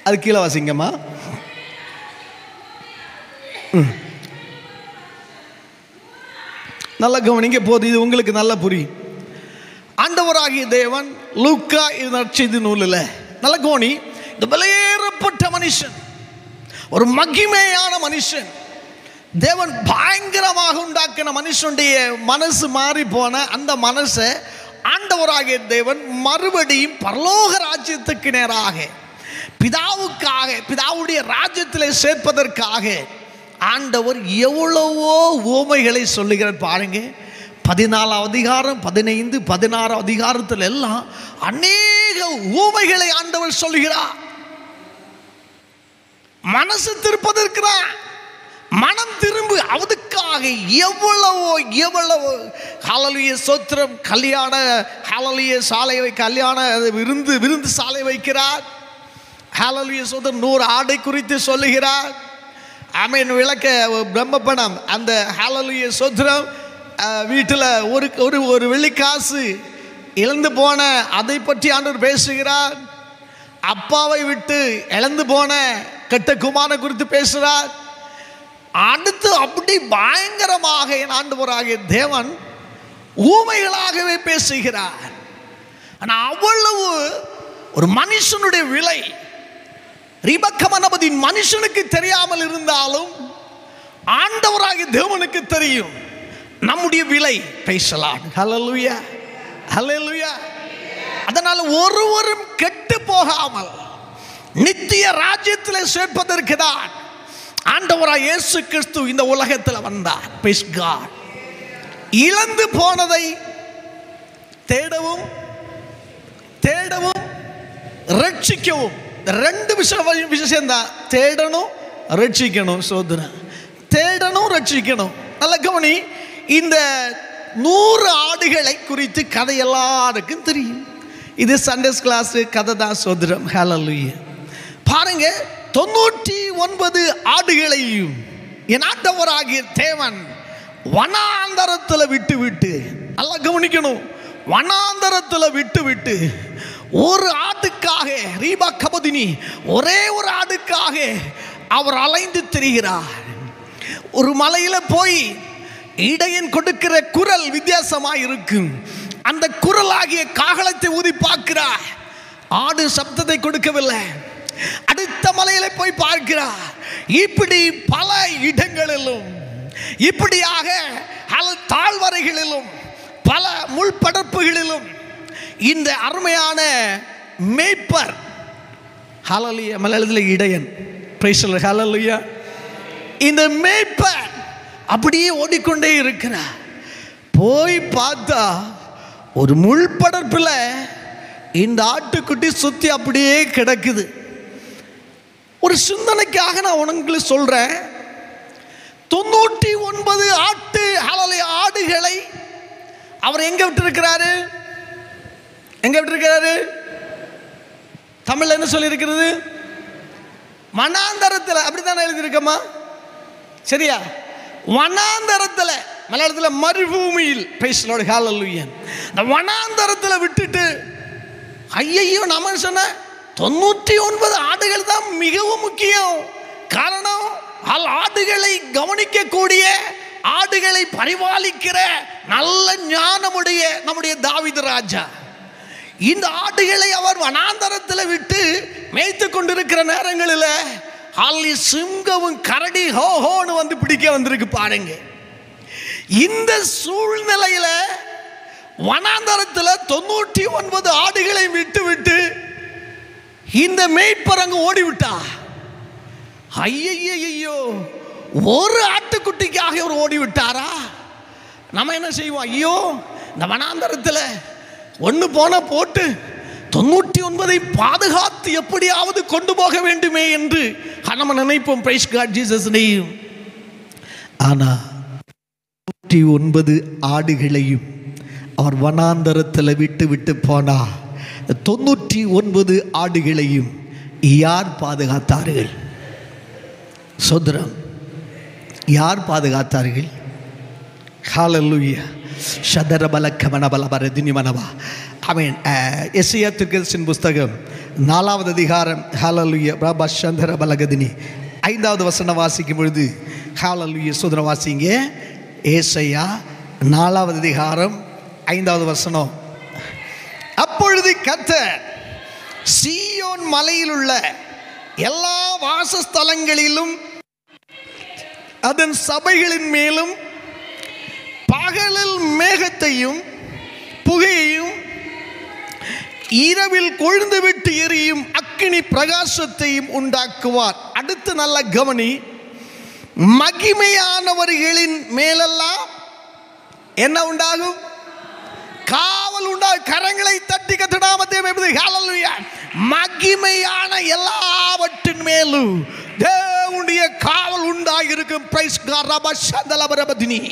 அது கீழே வாசிங்கம்மா. நல்ல கவனிங்க, போது இது உங்களுக்கு நல்ல புரியும். ஆண்டவராகிய தேவன் லூக்கா நற்செய்தி நூலில் நல்ல கவனி, இந்த விலையேறப்பட்ட மனுஷன், ஒரு மகிமையான மனுஷன், தேவன் பயங்கரமாக உண்டாக்கின மனுஷனுடைய மனசு மாறி போன அந்த மனசை ஆண்டவராகிய தேவன் மறுபடியும் பரலோக ராஜ்யத்துக்கு நேராக பிதாவுக்காக, பிதாவுடைய ராஜ்யத்தில் சேர்ப்பதற்காக ஆண்டவர் எவ்வளவோ உவமைகளை சொல்லுகிறார். பாருங்க, 14ஆம் அதிகாரம், 15, 16 அதிகாரத்தில் எல்லாம் அநேக உவமைகளை ஆண்டவர் சொல்லுகிறார். மனசு திருப்பதற்கிறார், மனம் திரும்பு அவதுக்காக எவ்வளவோ எவ்வளவோ. ஹல்லேலூயா ஸ்தோத்திரம். கல்யாண ஹல்லேலூயா சாலை கல்யாண விருந்து சாலை வைக்கிறார். ஹல்லேலூயா ஸ்தோத்திரம். 100 ஆடை குறித்து சொல்லுகிறார். ஆமென். விளக்க பிரம்மபணம் அந்த ஹல்லேலூயா ஸ்தோத்திரம். வீட்டில் ஒரு வெள்ளிக்காசு இழந்து போன அதை பற்றி ஆண்டவர் பேசுகிறார். அப்பாவை விட்டு இழந்து போன கெட்ட குமாரனை குறித்து பேசுகிறார். அடுத்து அப்படி பயங்கரமாக என் ஆண்டவராகிய தேவன் ஊமைகளாகவே பேசுகிறார். ஆனால் அவ்வளவு ஒரு மனுஷனுடைய விலை ரிபக்கமனபதியின் மனுஷனுக்கு தெரியாமல் இருந்தாலும் ஆண்டவராகிய தேவனுக்கு தெரியும் நம்முடைய விலை. பேசலாம். ஹல்லேலூயா, ஹல்லேலூயா. அதனால் ஒருவரும் கெட்டு போகாமல் நித்திய ராஜ்யத்தில் சேர்ப்பதற்கு தான் ஆண்டவராகிய இயேசு கிறிஸ்து இந்த உலகத்தில் வந்தார். Praise God. இழந்து போனதை தேடவும் ரட்சிக்கவும், ரெண்டு விஷயம் தான். தேடணும், ரட்சிக்கணும். சோதனை தேடணும், ரட்சிக்கணும். நல்ல கவனி, இந்த 100 ஆடுகளை குறித்து கதை எல்லாருக்கும் தெரியும். இது சண்டே கிளாஸ் கதை தான். சோதரம் ஹல்லேலூயா. பாருங்க, 99 ஆடுகளையும் என் ஆண்டவராகிய தேவன் வனாந்தரத்தில் விட்டு நல்லா கவனிக்கணும், வனாந்தரத்தில் விட்டு ஒரு ஆட்டுக்காக ரீபா கபதினி ஒரே ஒரு ஆடுக்காக அவர் அலைந்து திரிகிறார். ஒரு மலையில போய் இடையன் கொடுக்கிற குரல் வித்தியாசமாக இருக்கும். அந்த குரலாகிய காகளத்தை ஊதி பார்க்கிறார். ஆடு சப்தத்தை கொடுக்கவில்லை. அடுத்த மலையில போய் பார்க்கிறார். இப்படி பல இடங்களிலும், இப்படியாக தாழ்வரைகளிலும், பல முள்படப்புகளிலும் இந்த அருமையான மேய்ப்பர், ஹல்லேலூயா, மலையாளத்தில் இடையன், பிரைஸ் தி லார்ட், ஹல்லேலூயா, இந்த மேய்ப்பர் அப்படியே ஓடிக்கொண்டே இருக்கிறார். போய் பார்த்தா ஒரு முள்படப்பில் இந்த ஆட்டுக்குட்டி சுற்றி அப்படியே கிடக்குது. ஒரு சிந்தனைக்காக நான் உங்களுக்கு சொல்றேன், 99 ஆடுகளை அவர் எங்க விட்டிருக்கிறாரு? எங்க விட்டிருக்கிறாரு? தமிழ்ல என்ன சொல்லி இருக்கிறது? வனாந்தரத்தில். அப்படித்தானே எழுதியிருக்கமா? சரியா? வனாந்தரத்தில், மலையாளத்தில் மறுபூமியில். பிரைஸ் தி லார்ட், ஹல்லேலூயா. இந்த வனாந்தரத்தில் விட்டுட்டு, ஐயையோ, நம்ம சொன்ன 99 ஆடுகள் தான் மிகவும் முக்கியம். காரணம், ஆடுகளை கவனிக்கக்கூடிய, ஆடுகளை பரிபாலிக்கிற நல்ல ஞானமுடைய நம்முடைய தாவீது ராஜா இந்த ஆடுகளை அவர் வனாந்தரத்தில் விட்டு மேய்த்து கொண்டிருக்கிற நேரங்களில் அள்ளி சிங்கமும் கரடி ஹோ ஹோன்னு வந்து பிடிக்க வந்திருக்கு. பாருங்க, இந்த சூழ்நிலையில வனாந்தரத்தில் 99 ஆடுகளை விட்டு இந்த மேய்ப்பர் அங்கு ஓடிவிட்டா. ஐயோ, ஒரு ஆட்டுக்குட்டிக்காக அவர் ஓடிவிட்டாரா? நம்ம என்ன செய்வோம்? ஐயோ, இந்த வனாந்தரத்தில் ஒன்று போன போட்டு 99 பாதுகாத்து எப்படியாவது கொண்டு போக வேண்டுமே என்று நம்ம நினைப்போம். Praise God, Jesus name. ஆனா 99 ஆடுகளையும் அவர் வனாந்தரத்தில் விட்டு போனா, 99 ஆடுகளையும் யார் பாதுகாத்தார்கள்? சோதரம், யார் பாதுகாத்தார்கள்? ஹல்லேலூயா. ஆமென். எசேயா தீர்க்கதரிசியின் புஸ்தகம் 4வது அதிகாரம், ஹல்லேலூயா, பிரபா சந்தர பலகதினி 5வது வசனம் வாசிக்கும் பொழுது, ஹல்லேலூயா, சோதரம் வாசிங்க. எசேயா 4வது அதிகாரம் 5வது வசனம். அப்பொழுது கர்த்தர் சீயோன் மலையில் உள்ள எல்லா வாசஸ்தலங்களிலும் அதன் சபைகளின் மேலும் பகலில் மேகத்தையும் புகையையும் இரவில் கொழுந்து விட்டு எரியும் அக்கினி பிரகாசத்தையும் உண்டாக்குவார். அடுத்து நல்ல கவனி, மகிமையானவர்களின் மேலெல்லாம் என்ன உண்டாகும்? காவல் உண்டாகும். கரங்களை தட்டி கத்திடாமத்தே. ஹல்லேலூயா. மகிமையான எல்லாவற்றின் மேலும் தேவனுடைய காவல் உண்டாயிருக்கும். Praise God. ரபா சந்தல பரபதினி.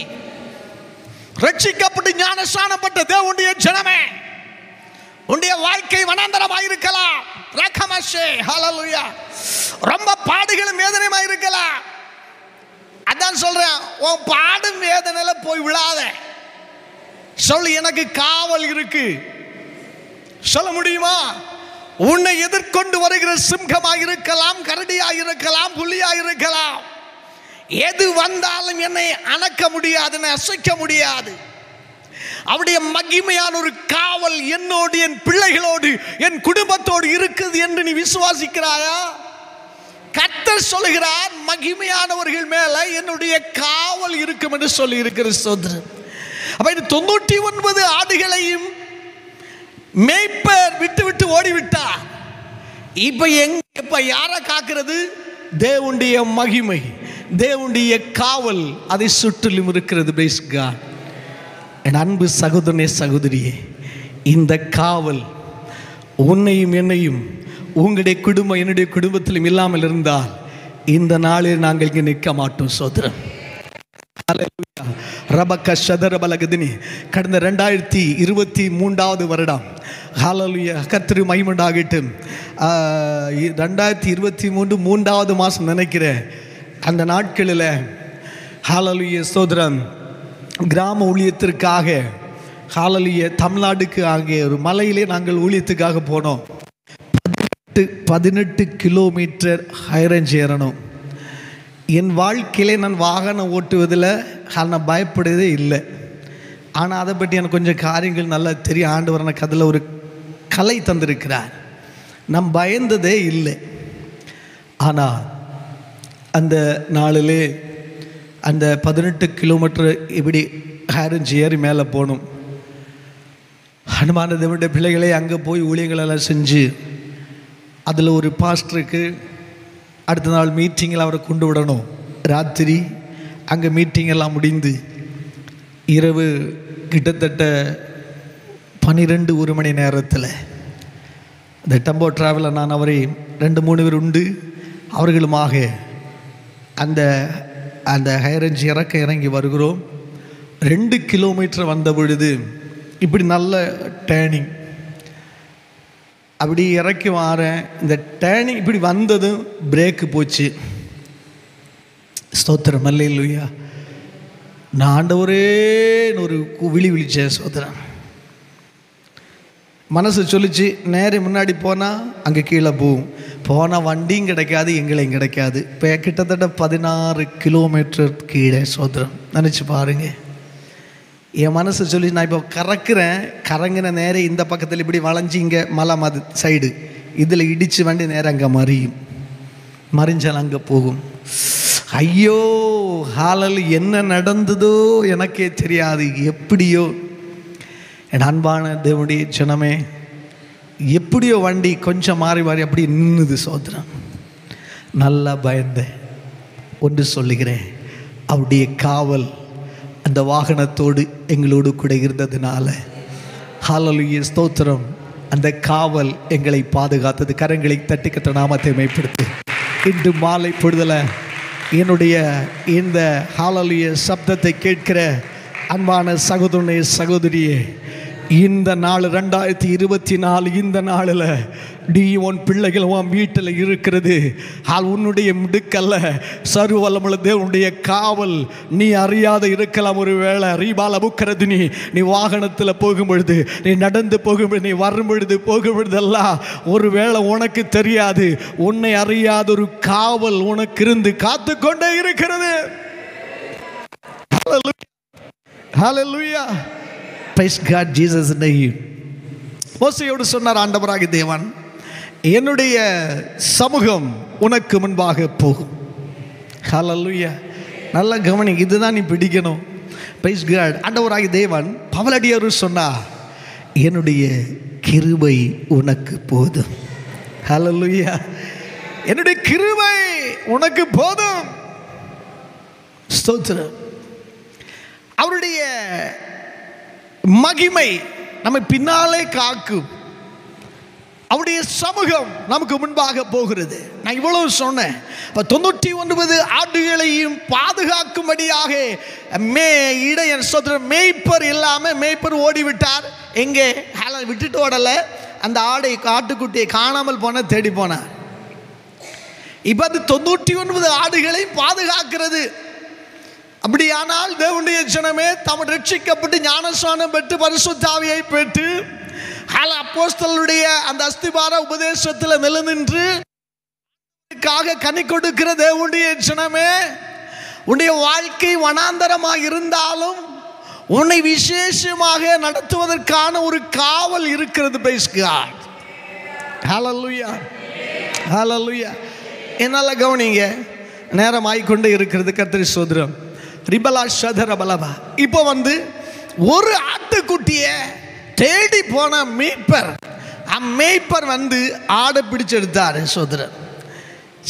ரட்சிக்கப்பட்டு ஞானஸ்நானப்பட்ட தேவனுடைய ஜனமே, உன்னுடைய வாழ்க்கை வனாந்தரமாயிருக்கலாம். ரகமஷே, ஹல்லேலூயா. ரொம்ப பாடுகளும் வேதனையுமா இருக்கலாம். அதான் சொல்றேன், உன் பாடும் வேதனையில போய் விழாத. சொல்லு, எனக்கு காவல் இருக்கு. சொல்ல முடியுமா? உன்னை எதிர்கொண்டு வருகிற சிங்கமாக இருக்கலாம், கரடியாக இருக்கலாம், புலியாக இருக்கலாம். எது வந்தாலும் என்னை அணக்க முடியாது, என்னை அசைக்க முடியாது. அவருடைய மகிமையான ஒரு காவல் என்னோடு, என் பிள்ளைகளோடு, என் குடும்பத்தோடு இருக்குது என்று நீ விசுவாசிக்கிறாயா? கர்த்தர் சொல்லுகிறார், மகிமையானவர்கள் மேல என்னுடைய காவல் இருக்கும் என்று சொல்லி இருக்கிற சோதரன். அப்ப இந்த 99 ஆடுகளையும் மேய்ப்பர் விட்டு ஓடிவிட்டார். இப்ப யாரை காக்கிறது? தேவனுடைய மகிமை, தேவனுடைய காவல் அதை சுற்றிலும் இருக்கிறது. Praise God. என் அன்பு சகோதரனே, சகோதரியே, இந்த காவல் உன்னையும் என்னையும், உங்களுடைய குடும்பம் என்னுடைய குடும்பத்திலும் இல்லாமல் இருந்தால் இந்த நாளில் நாங்கள் இங்கே நிற்க மாட்டோம் சோதரன். ரபக்க ஷதரபலகதினி கடந்த 2023 வருடம் ஹalleluya கர்த்தர் மகிமையுண்டாகட்டும். 2023 3வது மாதம் நினைக்கிறேன். அந்த நாட்களில் ஹalleluya ஸ்தோத்திரம் கிராம ஊழியத்திற்காக ஹalleluya தமிழ்நாடுக்கு ஆகிய ஒரு மலையிலே நாங்கள் ஊழியத்துக்காக போனோம். 18 கிலோமீட்டர் ஹைரேஞ்ச் ஏறணும். என் வாழ்க்கையிலே நான் வாகனம் ஓட்டுவதில் நான் பயப்படுவதே இல்லை. ஆனால் அதை பற்றி எனக்கு கொஞ்சம் காரியங்கள் நல்லா தெரியும். ஆண்டவர் எனக்கு அதில் ஒரு கலை தந்திருக்கிறார். நான் பயந்ததே இல்லை. ஆனால் அந்த நாளிலே அந்த 18 கிலோமீட்டர் இப்படி ஹைரேஞ்ச் ஏறி மேலே போகணும். அனுமான தேவனுடைய பிள்ளைகளே அங்கே போய் ஊழியங்களெல்லாம் செஞ்சு அதில் ஒரு பாஸ்டருக்கு அடுத்த நாள் மீட்டிங்கில் அவரை கொண்டு விடணும். ராத்திரி அங்கே மீட்டிங் எல்லாம் முடிந்து இரவு கிட்டத்தட்ட 12-1 மணி நேரத்தில் இந்த டெம்போ ட்ராவலில் நான் அவரை 2-3 பேர் உண்டு அவர்களுமாக அந்த அந்த ஹைரேஞ்ச் இறங்கி வருகிறோம். 2 கிலோமீட்டர் வந்த பொழுது இப்படி நல்ல டேர்னிங் அப்படி இறக்கி வாரேன். இந்த டேர்னிங் இப்படி வந்ததும் பிரேக்கு போச்சு. ஸ்தோத்திரம் அல்லேலூயா. நான் ஆண்டவரேன்னு ஒரு விழிச்சேன். ஸ்தோத்திரம். மனசு சொல்லிச்சு நேரே முன்னாடி போனால் அங்கே கீழே போனால் வண்டியும் கிடைக்காது எங்களையும் கிடைக்காது. இப்போ கிட்டத்தட்ட 16 கிலோமீட்டர் கீழே. ஸ்தோத்திரம். நினச்சி பாருங்க. என் மனசு சொல்லி நான் இப்போ கறங்கின நேரே இந்த பக்கத்தில் இப்படி வளைஞ்சி இங்கே மலை சைடு இதில் இடித்து வண்டி நேரம் அங்கே மறிஞ்சால் அங்கே போகும். ஐயோ ஹாலல் என்ன நடந்ததோ எனக்கே தெரியாது. எப்படியோ என் அன்பான தேவனுடைய ஜனமே எப்படியோ வண்டி கொஞ்சம் மாறி அப்படி நின்றுது. சோதரம் நல்லா பயந்தேன். ஒன்று சொல்லுகிறேன், அவருடைய காவல் அந்த வாகனத்தோடு எங்களோடு கூட இருந்ததுனால ஹல்லேலூயா ஸ்தோத்திரம். அந்த காவல் எங்களை பாதுகாத்தது. கரங்களை தட்டி கர்த்தர் நாமத்தை மேம்படுத்து. இன்று மாலை பொழுதுல என்னுடைய இந்த ஹல்லேலூயா சப்தத்தை கேட்கிற அன்பான சகோதரனே சகோதரியே, இந்த நாள் 2024 இந்த நாளில் உன் பிள்ளைகள் உன் வீட்டில் இருக்கிறது. உன்னுடைய மிடுக்கல்ல, சர்வவல்லமுள்ள தேவனுடைய காவல். நீ அறியாத இருக்கலாம். ஒரு வேளை ரீபால புக்கிறது. நீ வாகனத்தில் போகும் பொழுது, நீ நடந்து போகும் பொழுது, நீ வரும் பொழுது போகும் பொழுதெல்லாம் ஒரு வேளை உனக்கு தெரியாது. உன்னை அறியாத ஒரு காவல் உனக்கு இருந்து காத்து கொண்டே இருக்கிறது. ஹல்லேலூயா. Praise God, Jesus name. மோசேயோடு சொன்னார் ஆண்டவராகிய தேவன், என்னுடைய சமூகம் உனக்கு முன்பாக போகும். ஹல்லேலூயா. நல்ல கவனி, இதுதான் நீ பிடிக்கணும். Praise God. ஆண்டவராகிய தேவன் பவுலடியார் சொன்னார், என்னுடைய கிருபை உனக்கு போதும். ஹல்லேலூயா. என்னுடைய கிருபை உனக்கு போதும். ஸ்தோத்திரம். அவருடைய மகிமை நம்மை பின்னாலே காக்கும். அவருடைய சமூகம் நமக்கு முன்பாக போகிறது. நான் இவ்வளவு சொன்னேன். 99 ஆடுகளையும் பாதுகாக்கும்படியாக மேய்ப்பர் இல்லாம மேய்ப்பர் ஓடிவிட்டார். எங்கே விட்டுட்டு ஓடல, அந்த ஆடை ஆட்டுக்குட்டியை காணாமல் போன தேடி போனார். இப்ப அது 99 ஆடுகளை பாதுகாக்கிறது. அப்படியானால் தேவனுடைய ஜனமே தாம் ரட்சிக்கப்பட்டு ஞானஸ்நானம் பெற்று பரிசுத்த ஆவியை பெற்று அப்போஸ்தலருடைய அந்த அஸ்திபார உபதேசத்தில் நிலைநின்று கனி கொடுக்கிற தேவனுடைய ஜனமே, உன்னுடைய வாழ்க்கை வனாந்தரமாக இருந்தாலும் உன்னை விசேஷமாக நடத்துவதற்கான ஒரு காவல் இருக்கிறது. Praise God. ஹல்லேலூயா. ஹல்லேலூயா. என்னால கவனிங்க, நேரம் ஆகிக்கொண்டே இருக்கிறது. கர்த்தர் ஸ்தோத்திரம். ரிபலா ஷதர பலபா. இப்போ ஒரு ஆட்டுக்குட்டியை தேடி போன மேய்ப்பர் ஆடை பிடிச்சு எடுத்தாரு. சோதரர்,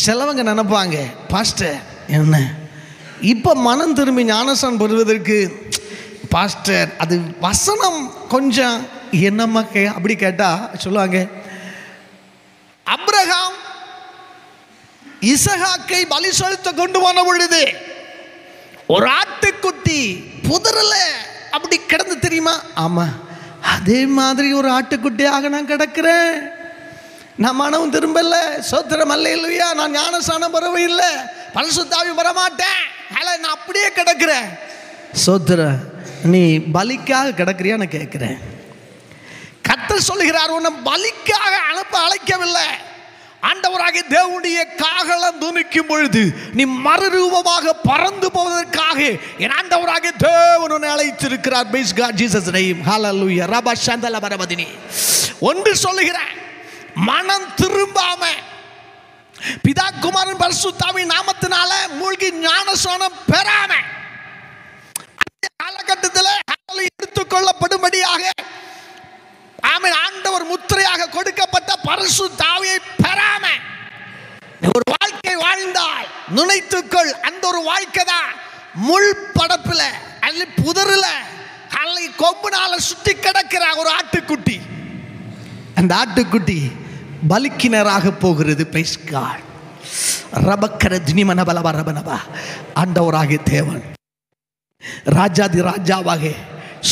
சிலவங்க நினைப்பாங்க, பாஸ்டர் என்ன இப்போ மனம் திரும்பி ஞானஸ்நானம் பெறுவதற்கு பாஸ்டர் அது வசனம் கொஞ்சம் என்னம்மா அப்படி கேட்டா சொல்லுவாங்க, அப்ரஹாம் இசகாக்கை பலி செலுத்த கொண்டு போன பொழுது ஒரு ஆட்டுக்குட்டி புதறல அப்படி கிடந்து தெரியுமா? ஆமா, அதே மாதிரி ஒரு ஆட்டுக்குட்டியாக நான் கிடக்கிறேன். நான் மனமும் திரும்பல. சோத்திரம் அல்லேலூயா. நான் ஞானஸ்நானம் பெறவே இல்லை, பரிசுத்த ஆவி வரமாட்டேன், நான் அப்படியே கிடக்கிறேன். சோத்திரம். நீ பலிக்காக கிடக்கிறியா நான் கேட்கிறேன். கர்த்தர் சொல்லுகிறார், உன்னை பலிக்காக அனுப்ப அழைக்கவில்லை. ஆண்டவராகிய தேவனுடைய காகளம் துணிக்கும் பொழுது நீ மறுரூபமாக பறந்து போவதற்காக என் ஆண்டவராகிய தேவன் உன்னை அழைத்திருக்கிறார். praise God, Jesus name, hallelujah. ரபா சந்தல பரமதினி. ஒன்று சொல்லுகிறேன், மனம் திரும்பாம பிதா குமாரன் பரிசுத்த ஆவியின் நாமத்தினால மூழ்கி ஞானஸ்நானம் பெறாம காலகட்டத்தில் எடுத்துக்கொள்ளப்படும்படியாக ஆண்டவர் முத்திரையாக கொடுக்கப்பட்ட பரிசுத்த ஆவியை பெறாம ஒரு வாழ்க்கை வாழ்ந்தால் நினைத்துக்கொள், அந்த ஒரு வாழ்க்கை தான் முள் படப்புல அல்ல புதறுல அல்ல கொம்புனால சுற்றி கிடக்கிற ஒரு ஆட்டுக்குட்டி. அந்த ஆட்டுக்குட்டி பலிக்கினராக போகிறது. Praise God. ரபக்கர தினிமன பலவ ரபனபா. ஆண்டவராகிய தேவன் ராஜாதி ராஜாவாக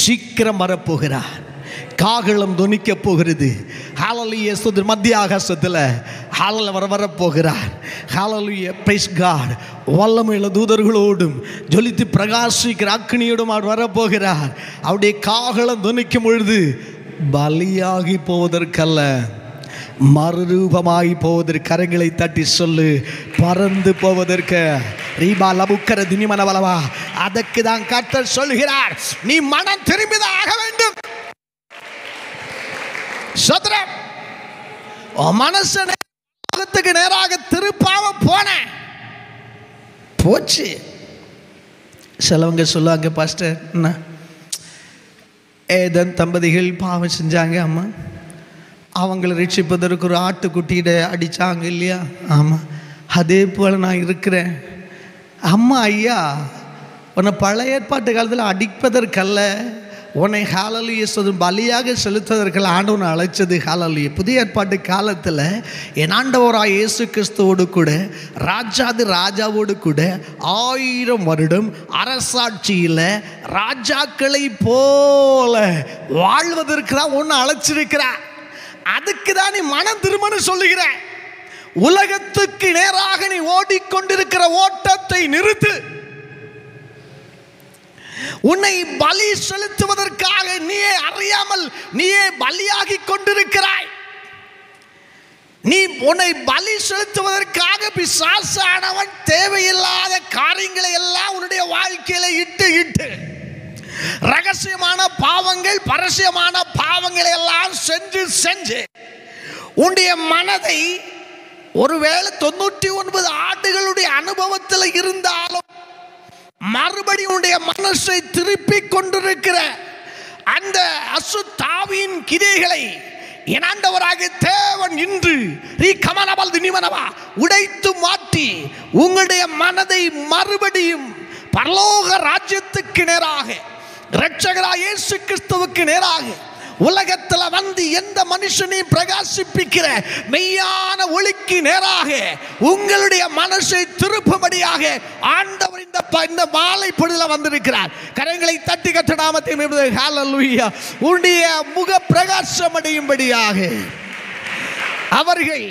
சீக்கிரம் வரப்போகிறார். காகளம் துணிக்க போகிறது. ஹalleluya. ஸ்தோத்திரம். மத்திய ஆகாசத்தில் ஹalleluya வரப்போகிறார். ஹalleluya. praise God. வல்லமையுள்ள தூதர்களோடும் ஜொலித்து பிரகாசிக்கிற அக்னியோடும் அவர் வரப்போகிறார். அவருடைய காகளம் துணிக்கும் பொழுது பலியாகி போவதற்கல்ல, மறுரூபமாகி போவதற்கு. கரங்களை தட்டி சொல்லு, பறந்து போவதற்கு. ரீபா லபுக்கர தினிமன பலவா. அதற்கு தான் கர்த்தர் சொல்கிறார், நீ மனம் திரும்பிதான் ஆக வேண்டும். சோத்ரம். மனசுக்கு நேராக திருப்பாம போன போச்சு. சிலவங்க சொல்லுவாங்க, பாஸ்டர் என்ன ஏதன் தம்பதிகள் பாவம் செஞ்சாங்க, அம்மா அவங்களை ரட்சிப்பதற்கு ஒரு ஆட்டுக்குட்டியிட அடித்தாங்க இல்லையா? ஆமாம், அதே போல் நான் இருக்கிறேன். அம்மா ஐயா, உன்னை பழைய ஏற்பாட்டு காலத்தில் அடிப்பதற்கல்ல, உன்னை ஹalleluya பலியாக செலுத்துவதற்கெல்லாம் ஆண்டவனை அழைச்சது. ஹalleluya. புதிய ஏற்பாட்டு காலத்தில் என் ஆண்டவராய் இயேசு கிறிஸ்துவோடு கூட ராஜாதி ராஜாவோடு கூட 1000 வருடம் அரசாட்சியில் ராஜாக்களை போல வாழ்வதற்கு தான் ஒன்று அழைச்சிருக்கிறார். அதுக்கு தான் நீ மனம் திரும்பன்னு சொல்லுகிற. உலகத்துக்கு நேராக நீ ஓடிக்கொண்டிருக்கிற ஓட்டத்தை நிறுத்து. உன்னை பலி செலுத்துவதற்காக நீயே அறியாமல் நீயே பலியாகி கொண்டிருக்கிறாய். நீ உன்னை பலி செலுத்துவதற்காக பிசாசானவன் தேவையில்லாத காரியங்களை எல்லாம் உன்னுடைய வாழ்க்கையில இட்டு ரகசியமான பாவங்கள் பரசியமான பாவங்களை எல்லாம் செஞ்சு உன்னுடைய மனதை ஒருவேளை 99 ஆண்டுகளுடைய அனுபவத்தில் இருந்தாலும் மறுபடியும் உன்னுடைய மனசை திருப்பி கொண்டிருக்கிற அந்த அசுத்தாவியின் கிரியைகளை என் ஆண்டவராகிய தேவன் இன்று உடைத்து மாற்றி உங்களுடைய மனதை மறுபடியும் பரலோக ராஜ்யத்துக்கு நேராக இரட்சகராகிய இயேசு கிறிஸ்துவுக்கு நேராக உலகத்தில் வந்து எந்த மனுஷனையும் பிரகாசிப்பிக்கிற மெய்யான ஒளிக்கு நேராக உங்களுடைய மனசை திருப்பும்படியாக ஆண்டவர் இந்த மாலை பொழுதுல வந்திருக்கிறார். கரங்களை தட்டி கர்த்தர் நாமத்தை மேம்படுத்துங்கள். ஹalleluya. உன்னுடைய முக பிரகாசம் அடையும்படியாக அவர்கள்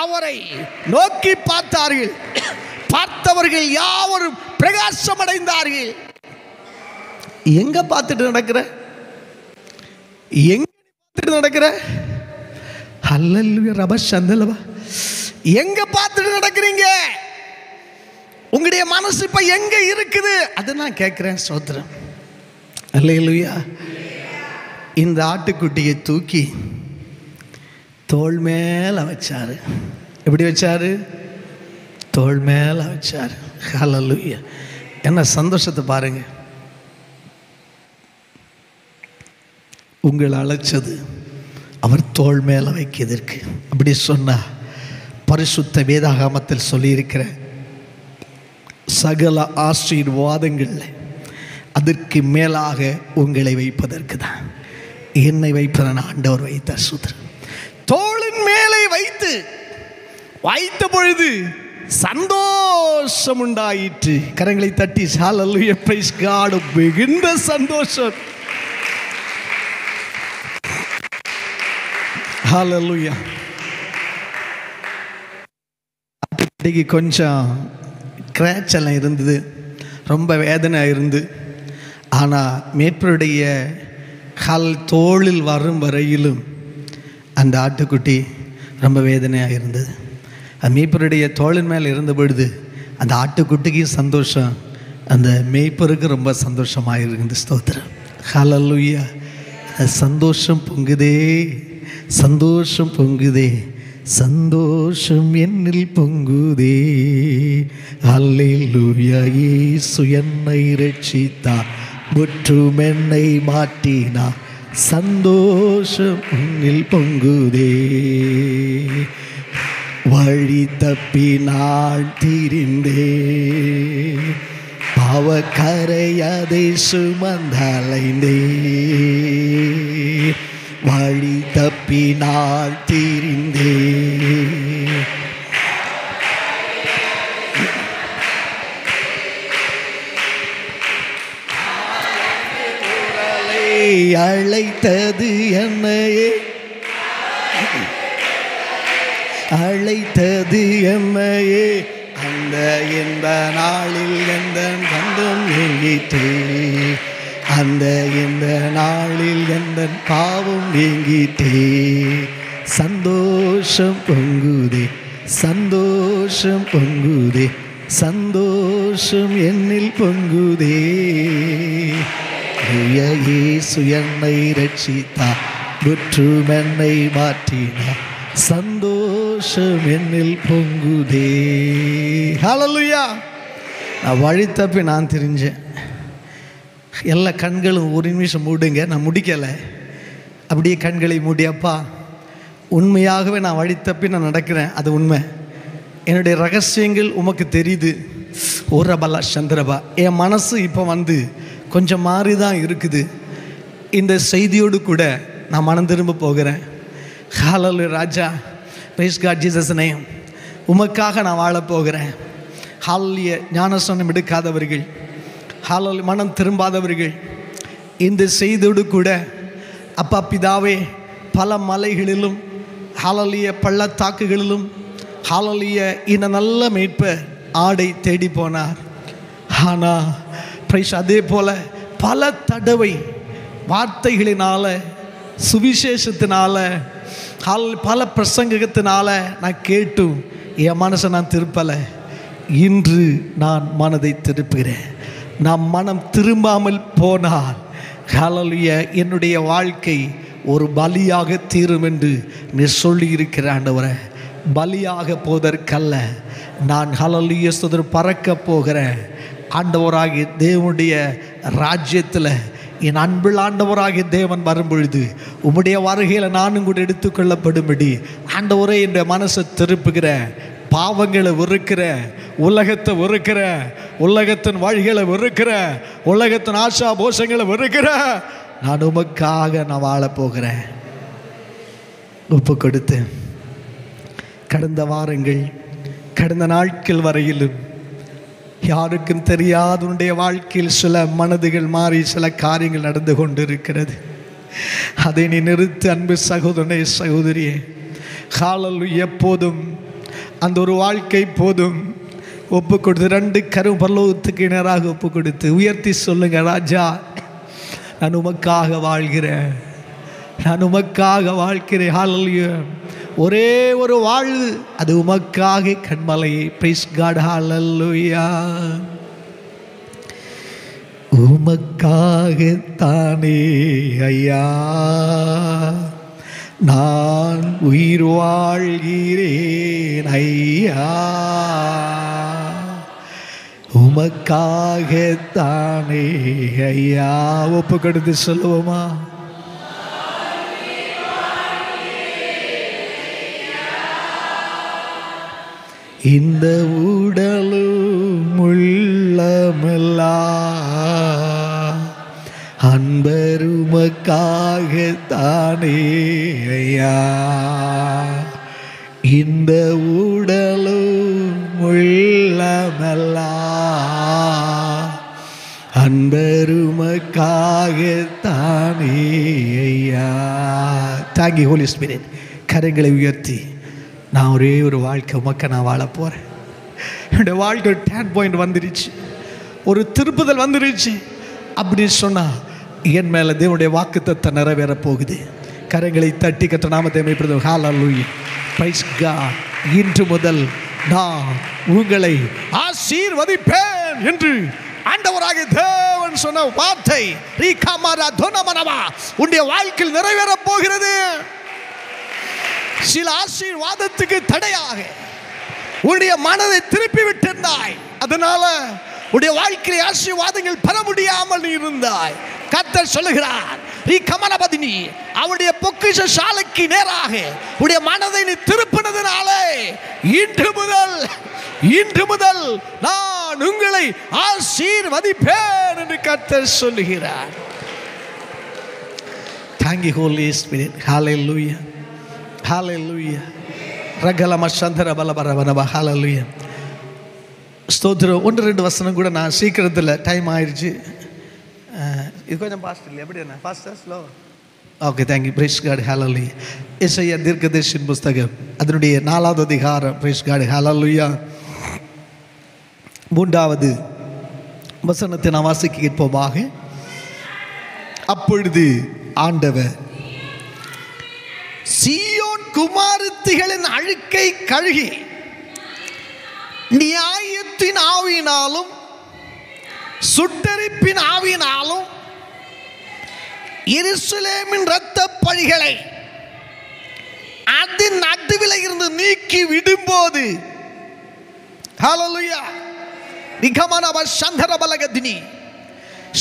அவரை நோக்கி பார்த்தார்கள். பார்த்தவர்கள் யாவரும் பிரகாசம் அடைந்தார்கள். எங்க பார்த்துட்டு நடக்கிற? எங்க பார்த்துட்டு நடக்கிற? ஹல்லேலூயா ரப சந்தலவா. எங்க பார்த்துட்டு நடக்கிறீங்க? உங்களுடைய மனசு இப்ப எங்க இருக்குது? அதை நான் கேட்கிறேன். ஸ்தோத்திரம். ஹல்லேலூயா. இந்த ஆட்டுக்குட்டியை தூக்கி தோள் மேல வச்சாரு. எப்படி வச்சாரு? தோள் மேல வச்சாரு. ஹல்லேலூயா. என்ன சந்தோஷத்தை பாருங்க. உங்களை அழைச்சது அவர் தோள் மேல வைக்கிறதற்கு. அப்படி சொன்னா பரிசுத்த வேதாகமத்தில் சொல்லியிருக்கிற சகல ஆசீர்வாதங்கள் அதற்கு மேலாக உங்களை வைப்பதற்கு தான். என்னை வைப்பதன் ஆண்டவர் வைத்தார். சுதர் தோளின் மேலே வைத்த பொழுது சந்தோஷம் உண்டாயிற்று. கரங்களை தட்டி ஹல்லேலூயா பிரைஸ் காட். மிகுந்த சந்தோஷம். ஹல்லேலூயா. இன்னைக்கு கொஞ்சம் கிராச் எல்லாம் இருந்தது, ரொம்ப வேதனை இருந்து. ஆனால் மேற்பருடைய தோளில் வரும் வரையிலும் அந்த ஆட்டுக்குட்டி ரொம்ப வேதனையாக இருந்தது. அந்த மேய்ப்பருடைய தோளின் மேலே இருந்த பொழுது அந்த ஆட்டுக்குட்டிக்கு சந்தோஷம், அந்த மேய்ப்பருக்கு ரொம்ப சந்தோஷமாக இருக்குது. ஸ்தோத்திரம். ஹல்லேலூயா. சந்தோஷம் பொங்குதே, சந்தோஷம் பொங்குதே, சந்தோஷம் என்னில் பொங்குதே. அல்லேலூயா. இயேசு என்னை ரட்சித்தார், முற்றும் என்னை மாற்றினார், சந்தோஷம் என்னில் பொங்குதே. வழி தப்பி நான் திரிந்தே, பாவக்கரை அதை சுமந்தலைந்தே. வழி தப்பி நான் திரிந்தே, அழைத்தது என்னையே, அழைத்தது என்னையே. அந்த இந்த நாளில் எந்த கந்தம் நீங்கிட்டு, அந்த இந்த நாளில் எந்த பாவம் நீங்கிட்டே. சந்தோஷம் பொங்குதே, சந்தோஷம் பொங்குதே, சந்தோஷம் என்னில் பொங்குதே. இயேசு என்னை ரட்சித்தார், முற்றும் என்னை மாற்றினார், சந்தோஷம் என்னில் பொங்குதே. ஹல்லேலூயா. நான் வழி தப்பி நான் தெரிஞ்சேன். எல்லா கண்களும் ஒரு நிமிஷம் மூடுங்க, நான் முடிக்கலை. அப்படியே கண்களை மூடியப்பா, உண்மையாகவே நான் வழி தப்பி நான் நடக்கிறேன், அது உண்மை. என்னுடைய ரகசியங்கள் உமக்கு தெரியுது. ஓரபலா சந்திரபா. என் மனசு இப்போ வந்து கொஞ்சம் மாறி தான் இருக்குது. இந்த செய்தியோடு கூட நான் மனம் திரும்ப போகிறேன். ஹல்லேலூயா ராஜா. Praise God Jesus name. உமக்காக நான் வாழப் போகிறேன். ஹல்லேலூயா. ஞானஸ்நானம் எடுக்காதவர்கள், ஹல்லேலூயா மனம் திரும்பாதவர்கள், இந்த செய்தியோடு கூட அப்பா பிதாவே, பல மலைகளிலும் ஹல்லேலூயா பள்ளத்தாக்குகளிலும் ஹல்லேலூயா இந்த நல்ல மேய்ப்பர் ஆடை தேடி போனார். ஆனால் பிரைஸ் அதே போல் பல தடவை வார்த்தைகளினால, சுவிசேஷத்தினால, பல பிரசங்கத்தினால நான் கேட்டும் என் மனசை நான் திருப்பலை. இன்று நான் மனதை திருப்புகிறேன். நான் மனம் திரும்பாமல் போனால் ஹல்லேலூயா என்னுடைய வாழ்க்கை ஒரு பலியாக தீரும் என்று நீ சொல்லி இருக்கிற ஆண்டவரே. பலியாக போவதற்கல்ல, நான் ஹல்லேலூயா ஸ்தோத்திரம் பறக்க போகிறேன். ஆண்டவராகிய தேவனுடைய ராஜ்யத்தில் என் அன்பில் ஆண்டவராகிய தேவன் வரும்பொழுது உம்முடைய வருகையில் நானும் கூட எடுத்துக்கொள்ளப்படும்படி ஆண்டவரே என்ற மனசை திருப்புகிறேன். பாவங்களை வெறுக்கிற, உலகத்தை வெறுக்கிற, உலகத்தின் வழிகளை வெறுக்கிற, உலகத்தின் ஆசா போஷங்களை வெறுக்கிற, நான் உமக்காக நான் வாழப்போகிறேன். ஒப்பு கொடுத்து கடந்த வாரங்கள், கடந்த நாட்கள் வரையிலும் யாருக்கும் தெரியாத உன்னுடைய வாழ்க்கையில் சில மனதுகள் மாறி சில காரியங்கள் நடந்து கொண்டு இருக்கிறது. அதை நீ நிறுத்து அன்பு சகோதரனே, சகோதரியே. ஹல்லேலூயா. எப்போதும் அந்த ஒரு வாழ்க்கை போதும். ஒப்பு கொடுத்து 2 கரம் பரலோகத்துக்கு நேராக ஒப்பு கொடுத்து உயர்த்தி சொல்லுங்க, ராஜா நான் உமக்காக வாழ்கிறேன், நான் உமக்காக வாழ்கிறேன். ஹல்லேலூயா. ஒரே ஒரு வாழ்வு, அது உமக்காக கண்மலையை. Price God. ஹல்லேலூயா. உமக்காகத்தானே ஐயா நான் உயிர் வாழ்கிறேன் ஐயா, உமக்காகத்தானே ஐயா. ஒப்பு கொடுத்து சொல்லுவோமா? இந்த உடலும் உள்ளமெல்லாம் அன்பருமக்காகத்தானே ஐயா. இந்த உடலும் தேங்க் யூ ஹோலி ஸ்பிரிட். கரங்களை உயர்த்தி நான் ஒரே ஒரு வாழ்க்கை உமக்க நான் வாழ போகிறேன். என்னுடைய வாழ்க்கை டேன் பாயிண்ட் வந்துருச்சு, ஒரு திருப்புதல் வந்துருச்சு அப்படின்னு சொன்னால் என் மேலே தேவனுடைய வாக்குத்தத்தத்தை நிறைவேற போகுது. கரங்களை தட்டி கர்த்தர் நாமத்தை மேம்படுத்தும். ஹல்லேலூயா, பிரைஸ் காட். இன்று முதல் நான் உங்களை ஆசீர்வதிப்பேன் என்று ஆண்டவராகிய தேவன் சொன்ன வார்த்தை உன்னுடைய வாழ்க்கையில் நிறைவேற போகிறது. சில ஆசீர்வாதத்துக்கு தடையாக உன்னுடைய மனதை திருப்பி விட்டிருந்தாய், அதனால உன்னுடைய வாழ்க்கையை ஆசீர்வாதங்கள் பெற முடியாமல் நீ இருந்தாய். கர்த்தர் சொல்லுகிறார், அவருடைய பொக்கிஷ சாலைக்கு நேராக உடைய மனதை நீ திருப்பினதுனாலே இன்று முதல் நான் உங்களை ஆசீர்வதிப்பேன் என்று கர்த்தர் சொல்லுகிறார். Thank you Holy Spirit. Hallelujah, hallelujah. ரகலம Chandra பலபரவனப. ஹல்லேலூயா, ஸ்தோத்திரம். 1-2 வசனம் கூட நான் சீக்கிரத்தில் டைம் ஆயிடுச்சு. இது கொஞ்சம் பாஸ்ட் இல்லை, எப்படி என்ன ஃபாஸ்டா slow? Okay, thank you. Praise God. ஹல்லேலூயா. எசையா தீர்க்கதரிசியின் புஸ்தகம் அதனுடைய 4வது அதிகாரம். Praise God. ஹல்லேலூயா. 3வது வசனத்தை நான் வாசிக்க கேட்போமாக. அப்பொழுது ஆண்டவர் சீயோன் குமாரத்திகளின் அழுக்கை கழுகி நியாயத்தின் ஆவியினாலும் சுட்டரிப்பின் ஆவியினாலும் எருசலேமின் இரத்த பழிகளை அதன் நடுவில் இருந்து நீக்கி விடும்போது, ஹல்லேலூயா,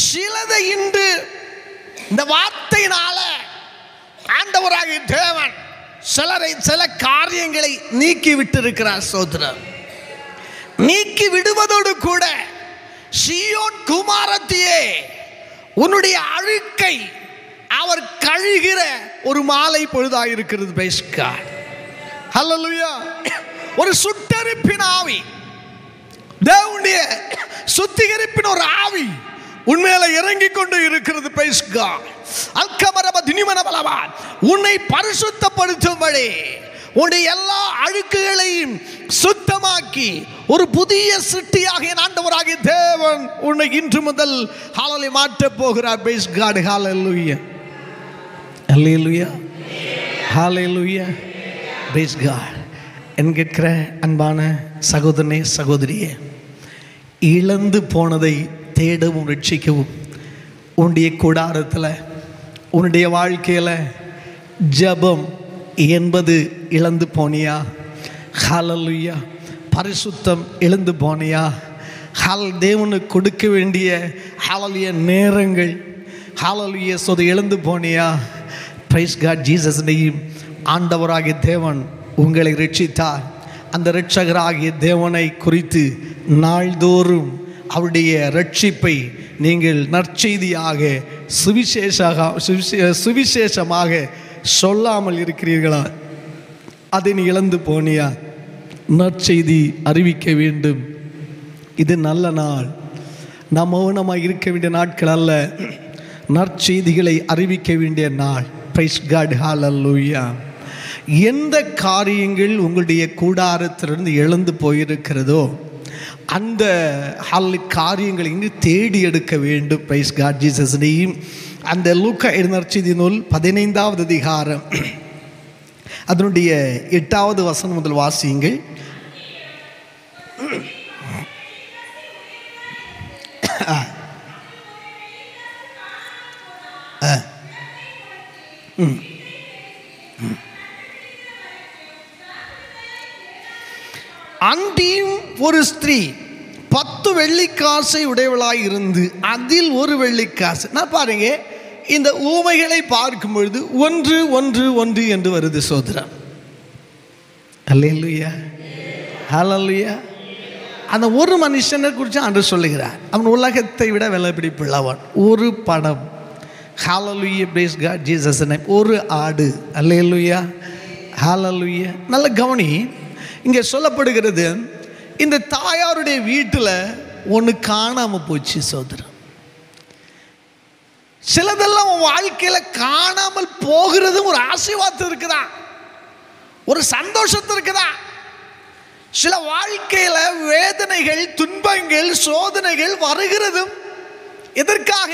சிலதை இன்று இந்த வார்த்தையினால ஆண்டவராகிய தேவன் சில காரியங்களை நீக்கி விட்டிருக்கிறார். சோதரர், நீக்கி விடுவதோடு கூட சீயோன் குமாரத்தியே உன்னுடைய அழுக்கை அவர் கழுகிற ஒரு மாலை பொழுதாயிருக்கிறது. Price God. ஹல்லேலூயா. ஒரு சுட்டரிப்பின் ஆவி, தேவனுடைய சுத்திகரிப்பின் ஒரு ஆவி உன்மேல இறங்கி கொண்டு இருக்கிறது. Praise God. அல்கமரப தினிமனபலவா, உன்னை பரிசுத்தப்படுத்தும்படி உன்னுடைய எல்லா அழுக்குகளையும் சுத்தமாக்கி ஒரு புதிய சிருஷ்டியாக ஆண்டவராகிய தேவன் உன்னை இன்று முதல் ஹல்லேலூயா மாற்றப் போகிறார். Praise God. ஹல்லேலூயா, ஹல்லேலூயா, ஹல்லேலூயா. Praise God. என்கிற அன்பான சகோதரனே, சகோதரியே, இழந்து போனதை தேடவும் ரட்சிக்கவும் உன்னுடைய கூடாரத்தில், உன்னுடைய வாழ்க்கையில் ஜெபம் என்பது இழந்து போனியா? ஹல்லேலூயா. பரிசுத்தம் இழந்து போனியா? தேவனுக்கு கொடுக்க வேண்டிய ஹல்லேலூயா நேரங்கள், ஹல்லேலூயா சொது இழந்து போனியா? Praise God. Jesus name. ஆண்டவராகிய தேவன் உங்களை ரட்சித்தார். அந்த இரட்சகராகிய தேவனை குறித்து நாள்தோறும் அவருடைய ரட்சிப்பை நீங்கள் நற்செய்தியாக சுவிசேஷமாக சொல்லாமல் இருக்கிறீர்களா? அதை நீ இழந்து போனியா? நற்செய்தி அறிவிக்க வேண்டும். இது நல்ல நாள். நாம் மௌனமாக இருக்க வேண்டிய நாட்கள் அல்ல, நற்செய்திகளை அறிவிக்க வேண்டிய நாள். Praise God. ஹல்லேலூயா. எந்த காரியங்கள் உங்களுடைய கூடாரத்திலிருந்து இழந்து போயிருக்கிறதோ அந்த காரியங்களை இங்கு தேடி எடுக்க வேண்டும். Praise God. Jesus name. அந்த லூக்கா நற்செய்தி நூல் 15வது அதிகாரம் அதனுடைய 8வது வசனம் முதல் வாசியுங்கள். அன்றியும் ஒரு ஸ்திரீ 10 வெள்ளிக்காசை உடையவளாய் இருந்து அதில் ஒரு வெள்ளிக்காசு. நான் பாருங்க, இந்த ஊமைகளை பார்க்கும் பொழுது 1 1 1 என்று வருது. சோதரம். அல்லேலூயா, ஹல்லேலூயா. அந்த ஒரு மனுஷனை குறித்து ஆண்டவர் சொல்லுகிறார், அவன் உலகத்தை விட விலை பிடிப்புள்ளவன். ஒரு பணம். ஹல்லேலூயா. Praise God. Jesus name. ஒரு ஆடு. அல்லேலூயா, ஹல்லேலூயா. நல்ல கவனி. இங்கே சொல்லப்படுகிறது, இந்த தாயாருடைய வீட்டில் ஒன்று காணாமல் போச்சு. சோதரம். சிலதெல்லாம் உன் வாழ்க்கையில் காணாமல் போகிறது ஒரு ஆசீர்வாதம் இருக்குதா, ஒரு சந்தோஷத்து இருக்குதா. சில வாழ்க்கையில் வேதனைகள், துன்பங்கள், சோதனைகள் வருகிறதும் எதற்காக?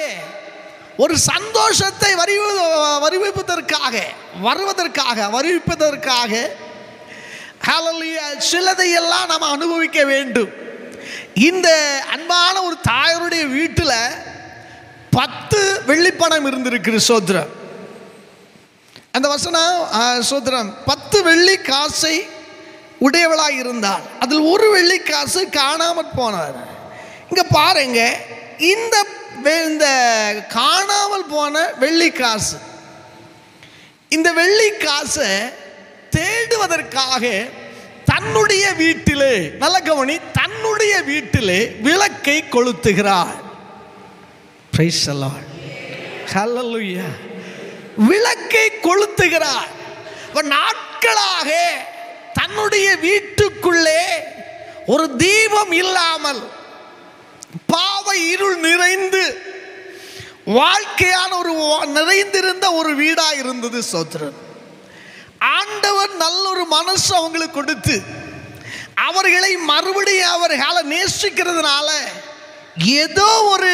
ஒரு சந்தோஷத்தை வருவிப்பதற்காக. ஹல்லேலூயா. சிலதையெல்லாம் நாம் அனுபவிக்க வேண்டும். இந்த அன்பான ஒரு தாயாருடைய வீட்டில் 10 வெள்ளிப்பணம் இருந்திருக்கு. சோத்திரம். அந்த வசனம் சோத்திரம். 10 வெள்ளி காசை உடையவளாக இருந்தால் அதில் ஒரு வெள்ளி காசு காணாமல் போனார். இங்கே பாருங்க, இந்த காணாமல் போன வெள்ளி காசு, இந்த வெள்ளி காசை தேடுவதற்காக தன்னுடைய வீட்டிலே, நல்ல கவனி, தன்னுடைய வீட்டிலே விளக்கை கொளுத்துகிறாள். Price the Lord. ஹல்லேலூயா. விளக்கை கொளுத்துகிறாள். நாட்களாக தன்னுடைய வீட்டுக்குள்ளே ஒரு தீபம் இல்லாமல் பாவ இருள் நிறைந்து வாழ்க்கையான ஒரு நிறைந்திருந்த ஒரு வீடா இருந்தது. சோத்திரம். ஆண்டவர் நல்ல ஒரு மனசு அவங்களுக்கு கொடுத்து அவர்களை மறுபடியும் அவர்களை நேசிக்கிறதுனால ஏதோ ஒரு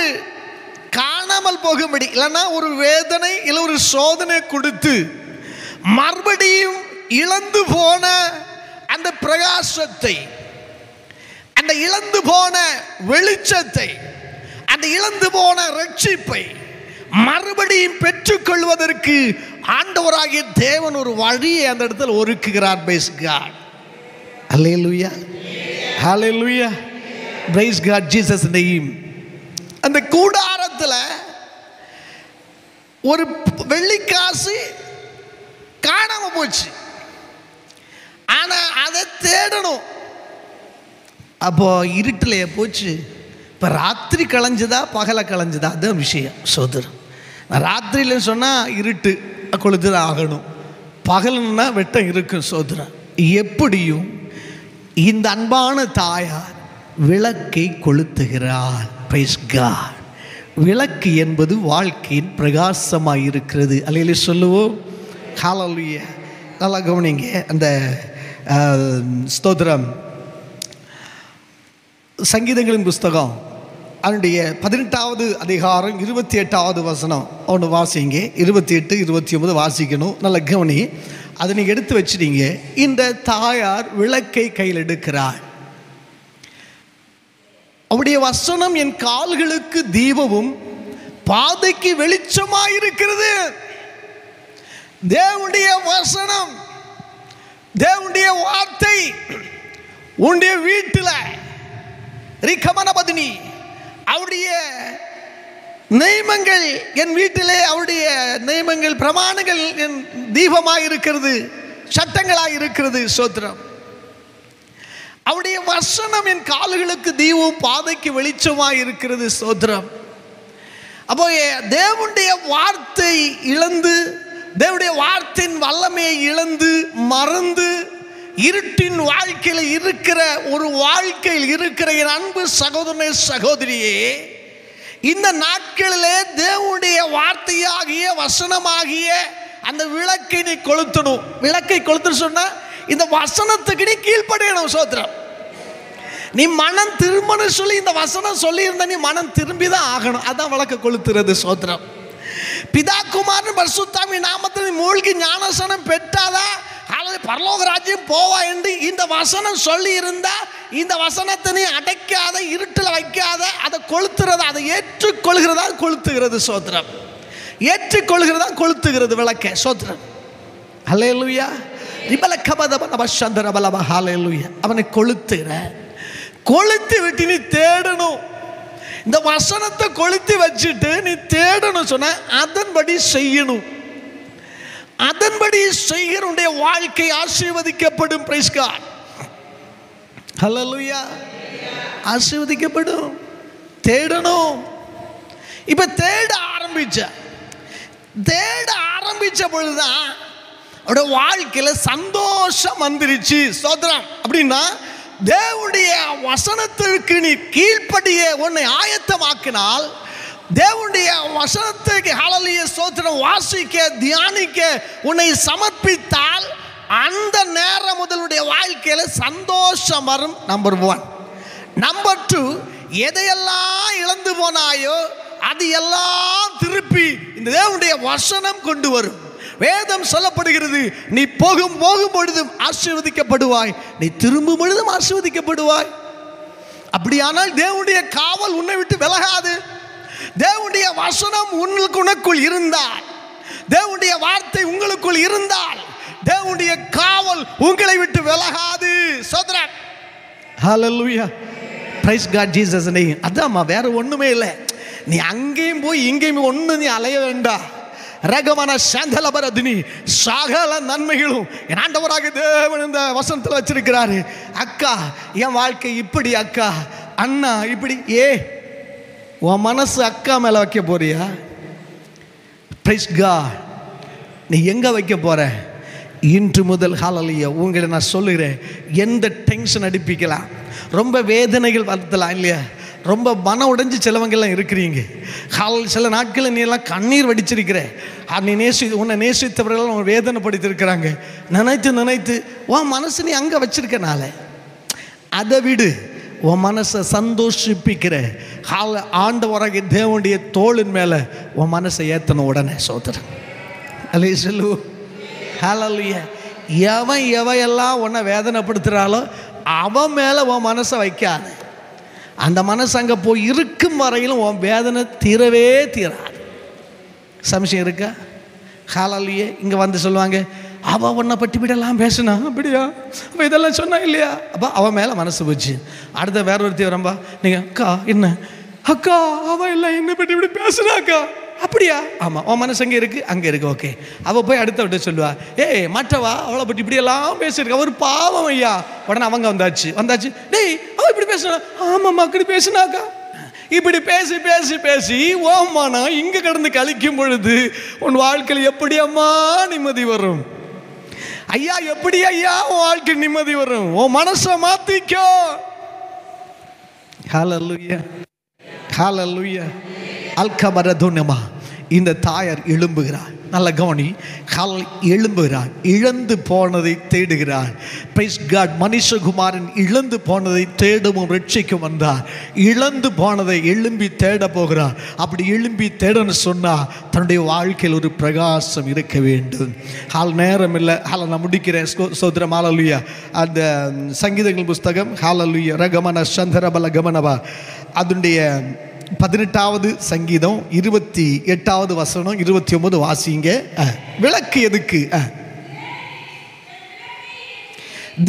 காணாமல் போகும்படி, இல்லைன்னா ஒரு வேதனை இல்லை ஒரு சோதனை கொடுத்து மறுபடியும் இழந்து போன அந்த பிரகாசத்தை, அந்த இழந்து போன வெளிச்சத்தை, அந்த இழந்து போன ரட்சிப்பை மறுபடியும் பெற்றுக்கொள்வதற்கு ஆண்டவராகிய தேவன் ஒரு வழியை அந்த இடத்துல ஒருக்குகிறார். Praise God. ஹல்லேலூயா. ஹல்லேலூயா. Praise God. Jesus name. அந்த கூடாரத்தில் ஒரு வெள்ளிக்காசு காணாம போச்சு. ஆனா அதை தேடணும். அப்போ இருட்டில் போச்சு. இப்போ ராத்திரி களைஞ்சுதா பகலை களைஞ்சுதா, அதுதான் விஷயம். சோதரம். ராத்திரியில் சொன்னால் இருட்டு கொளுத்து தான் ஆகணும், பகலுன்னா வெட்டம் இருக்கும். சோதரம். எப்படியும் இந்த அன்பான தாயார் விளக்கை கொளுத்துகிறாள். Price God. விளக்கு என்பது வாழ்க்கையின் பிரகாசமாக இருக்கிறது. அல்லேலூயா சொல்லுவோம். ஹல்லேலூயா. நல்லா கவனிங்க. அந்த ஸ்தோத்திரம். சங்கீதங்களின் புஸ்தகம் அதனுடைய 18வது அதிகாரம் 28வது வசனம் ஒன்று வாசிங்க. 28, 29 வாசிக்கணும். நல்ல கவனி. அதை நீங்கள் எடுத்து வச்சுட்டீங்க. இந்த தாயார் விளக்கை கையில் எடுக்கிறாள். அவருடைய வசனம் என் கால்களுக்கு தீபமும் பாதைக்கு வெளிச்சமாக இருக்கிறது. தேவனுடைய வசனம், தேவனுடைய வார்த்தை உன்னுடைய வீட்டில் ரிகமனபதினி அவருடைய நியமங்கள் என் வீட்டிலே, அவருடைய நியமங்கள் பிரமாணங்கள் என் தீபமாக இருக்கிறது, சட்டங்களாக இருக்கிறது. சோத்திரம். அவருடைய வசனம் என் கால்களுக்கு தீபம் பாதைக்கு வெளிச்சமாக இருக்கிறது. சோத்திரம். அப்போ தேவனுடைய வார்த்தை இழந்து, தேவனுடைய வார்த்தையின் வல்லமையை இழந்து மறந்து இருட்டின் வாழ்க்கையில் இருக்கிற ஒரு வாழ்க்கையில் இருக்கிற என் அன்பு சகோதரனே சகோதரியே, இந்த நாட்களிலே தேவனுடைய வார்த்தையாகிய வசனமாகிய அந்த விளக்கை நீ கொளுத்தணும். விளக்கை கொளுத்துன்னு சொன்னா இந்த வசனத்துக்கு நீ கீழ்ப்படையணும். சோத்திரம். நீ மனம் திரும்பணும் சொல்லி இந்த வசனம் சொல்லி இருந்தா நீ மனம் திரும்பி தான் ஆகணும். அதான் விளக்க கொளுத்துறது. சோத்திரம். பிதா குமாரன் பரிசுத்தாவி நாமத்தில் மூழ்கி ஞானசனம் பெற்றாதான் அல்லது பரலோக ராஜ்யம் போவா என்று இந்த வசனம் சொல்லி இருந்தா, இந்த வசனத்தை நீ அடைக்காத, இருட்டில் வைக்காத, அதை கொளுத்துறதா, அதை ஏற்றுக்கொள்கிறதா கொளுத்துகிறது. சோத்திரம். ஏற்றுக்கொள்கிறதா கொளுத்துகிறது விளக்க. சோத்திரம். ஹல்லேலூயா. ஹல்லேலூயா. அவனை கொளுத்துகிற, கொளுத்தி விட்டு நீ தேடணும். இந்த வசனத்தை கொளுத்தி வச்சுட்டு நீ தேடணும் சொன்ன அதன்படி செய்யணும். அதன்படி செய்கிறவனுடைய வாழ்க்கை ஆசீர்வதிக்கப்படும். Praise God. ஹல்லேலூயா. ஆசீர்வதிக்கப்படும். தேடணும். இப்ப தேட ஆரம்பிச்ச பொழுதுதான் அவருடைய வாழ்க்கையில சந்தோஷம் வந்துருச்சு. சோதரம். அப்படின்னா தேவனுடைய வசனத்திற்கு நீ கீழ்ப்படிய உன்னை ஆயத்தமாக்கினால் தேவனுடைய வசனத்துக்கு ஹல்லேலூயா ஸ்தோத்திரம் வாசிக்க தியானிக்க உன்னை சமர்ப்பித்தால் அந்த நேரம் முதலுடைய வாழ்க்கையில சந்தோஷம் வரும். நம்பர் 1. நம்பர் 2, எதையெல்லாம் இழந்து போனாயோ அது எல்லாம் திருப்பி இந்த தேவனுடைய வசனம் கொண்டு வரும். வேதம் சொல்லப்படுகிறது, நீ போகும் பொழுதும் ஆசீர்வதிக்கப்படுவாய், நீ திரும்பும் பொழுதும் ஆசீர்வதிக்கப்படுவாய். அப்படியானால் தேவனுடைய காவல் உன்னை விட்டு விலகாது. தேவனுடைய வசனம் உனக்குள் இருந்தால், தேவனுடைய வார்த்தை உங்களுக்குள் இருந்தால், தேவனுடைய காவல் உங்களை விட்டு விலகாது. சோதரன் ஹல்லேலூயா, பிரைஸ் காட் ஜீசஸ் நேம். அதாம்மா, வேற ஒண்ணுமே இல்லை. நீ அங்கேயும் போய் இங்கேயும் ஒண்ணு நீ அலைய வேண்டாம். ரகமான சாந்தலபரதினி சகல நன்மைகளும் என் ஆண்டவராக தேவன் இந்த வசனத்தில் வச்சிருக்கிறாரு. அக்கா, என் வாழ்க்கை இப்படி, அக்கா அண்ணா இப்படி. உன் மனசு அக்கா மேல வைக்க போறியா? Praise God. நீ எங்க வைக்க போற? இன்று முதல் ஹல்லேலூயா உங்களை நான் சொல்லுகிறேன், எந்த டென்ஷன் அடிப்பிக்கலாம், ரொம்ப வேதனைகள் வருத்தலாம் இல்லையா, ரொம்ப மன உடைஞ்சு சிலவங்கெல்லாம் இருக்கிறீங்க. சில நாட்களில் நீ எல்லாம் கண்ணீர் வடிச்சிருக்கிற. நீ உன்னை நேசித்தவர்கள் உன் வேதனைப்படுத்திருக்கிறாங்க. நினைத்து உன் மனசு நீ அங்கே வச்சிருக்கனால அதை விடு. உன் மனசை சந்தோஷிப்பிக்கிற ஆண்டவராகிய தேவனுடைய தோளின் மேலே உன் மனசை ஏற்றணும் உடனே. சோதரன் அல்லே சொல்லு ஹல்லேலூயா. எவையெல்லாம் உன்னை வேதனைப்படுத்துகிறாளோ அவன் மேலே உன் மனசை வைக்காது. அந்த மனசு அங்கே போய் இருக்கும் வரையிலும் உன் வேதனை தீரவே தீராது. சம்சயம் இருக்கா? ஹல்லேலூயா. இங்கே வந்து சொல்லுவாங்க, அவள் உன்னை பற்றி விடலாம் பேசுனா, அப்படியா அப்போ இதெல்லாம் சொன்னா இல்லையா, அப்போ அவன் மேலே மனசு போச்சு. அடுத்த வேற ஒருத்தி வரம்பா, நீங்கள் அக்கா என்ன அக்கா அவள் இல்லை என்னை பற்றி இப்படி பேசுனாக்கா, அப்படியா? ஆமாம், உன் மனசு அங்கே இருக்குது, அங்கே இருக்குது, ஓகே. அவள் போய் அடுத்த விட்டு சொல்லுவா, மற்றவா அவளை பற்றி இப்படியெல்லாம் பேசியிருக்கா, ஒரு பாவம் ஐயா. உடனே அவங்க வந்தாச்சு, டேய் அவள் இப்படி பேசுனா, ஆமாம்மா இப்படி பேசுனாக்கா. இப்படி பேசி பேசி பேசி ஓமானா இங்கே கடந்து கழிக்கும் பொழுது உன் வாழ்க்கையில் எப்படி அம்மா நிம்மதி வரும்? ஐயா எப்படி ஐயா உன் வாழ்க்கை நிம்மதி வரும்? உன் மனசை மாத்திக்கோ. ஹல்லேலூயா, ஹல்லேலூயா. அல்கமரதுனமா. இந்த தாயார் எழும்புகிறார். நல்ல கவனி, எழும்புகிறார். இழந்து போனதை தேடுகிறார். Price God. மனுஷகுமாரன் இழந்து போனதை தேடவும் ரட்சிக்கும் வந்தார். இழந்து போனதை எழும்பி தேட போகிறார். அப்படி எழும்பி தேடன்னு சொன்னால் தன்னுடைய வாழ்க்கையில் ஒரு பிரகாசம் இருக்க வேண்டும். நேரம் இல்லை, நான் முடிக்கிறேன். சோதரம் ஹல்லேலூயா. அந்த சங்கீதங்கள் புஸ்தகம் ஹல்லேலூயா ரகமன சந்தரபல கமனவா அதனுடைய 18வது சங்கீதம் 28வது வசனம் 29 வாசிங்க. விளக்கு எதுக்கு?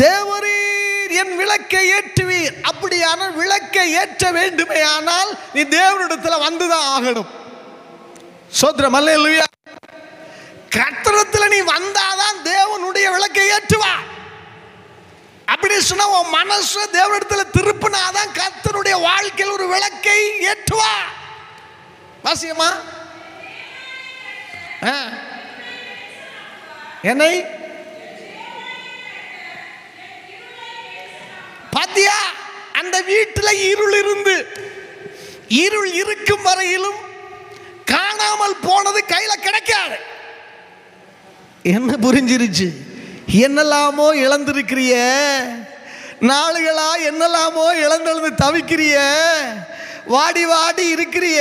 தேவரீர் என் விளக்கை ஏற்றுவீர். அப்படியான விளக்கை ஏற்ற வேண்டுமே ஆனால் நீ தேவனிடத்தில் வந்துதான் ஆகணும். சோத்ரம் அல்லேலூயா. கர்த்தரிடத்தில் நீ வந்தாதான் தேவனுடைய விளக்கை ஏற்றுவார். அப்படி சொன்னா உன் மனசு தேவனிடத்தில் திருப்பினாதான் கர்த்தருடைய வாழ்க்கையில் ஒரு விளக்கை ஏற்றுவா. வாசியமா என்னை பாத்தியா? அந்த வீட்டில் இருள் இருக்கும் வரையிலும் காணாமல் போனது கையில கிடைக்காது. என்ன புரிஞ்சிருச்சு? என்னெல்லாமோ இழந்திருக்கிறிய, நாளுகளா என்னெல்லாமோ இழந்தெழுந்து தவிக்கிறிய, வாடி வாடி இருக்கிறிய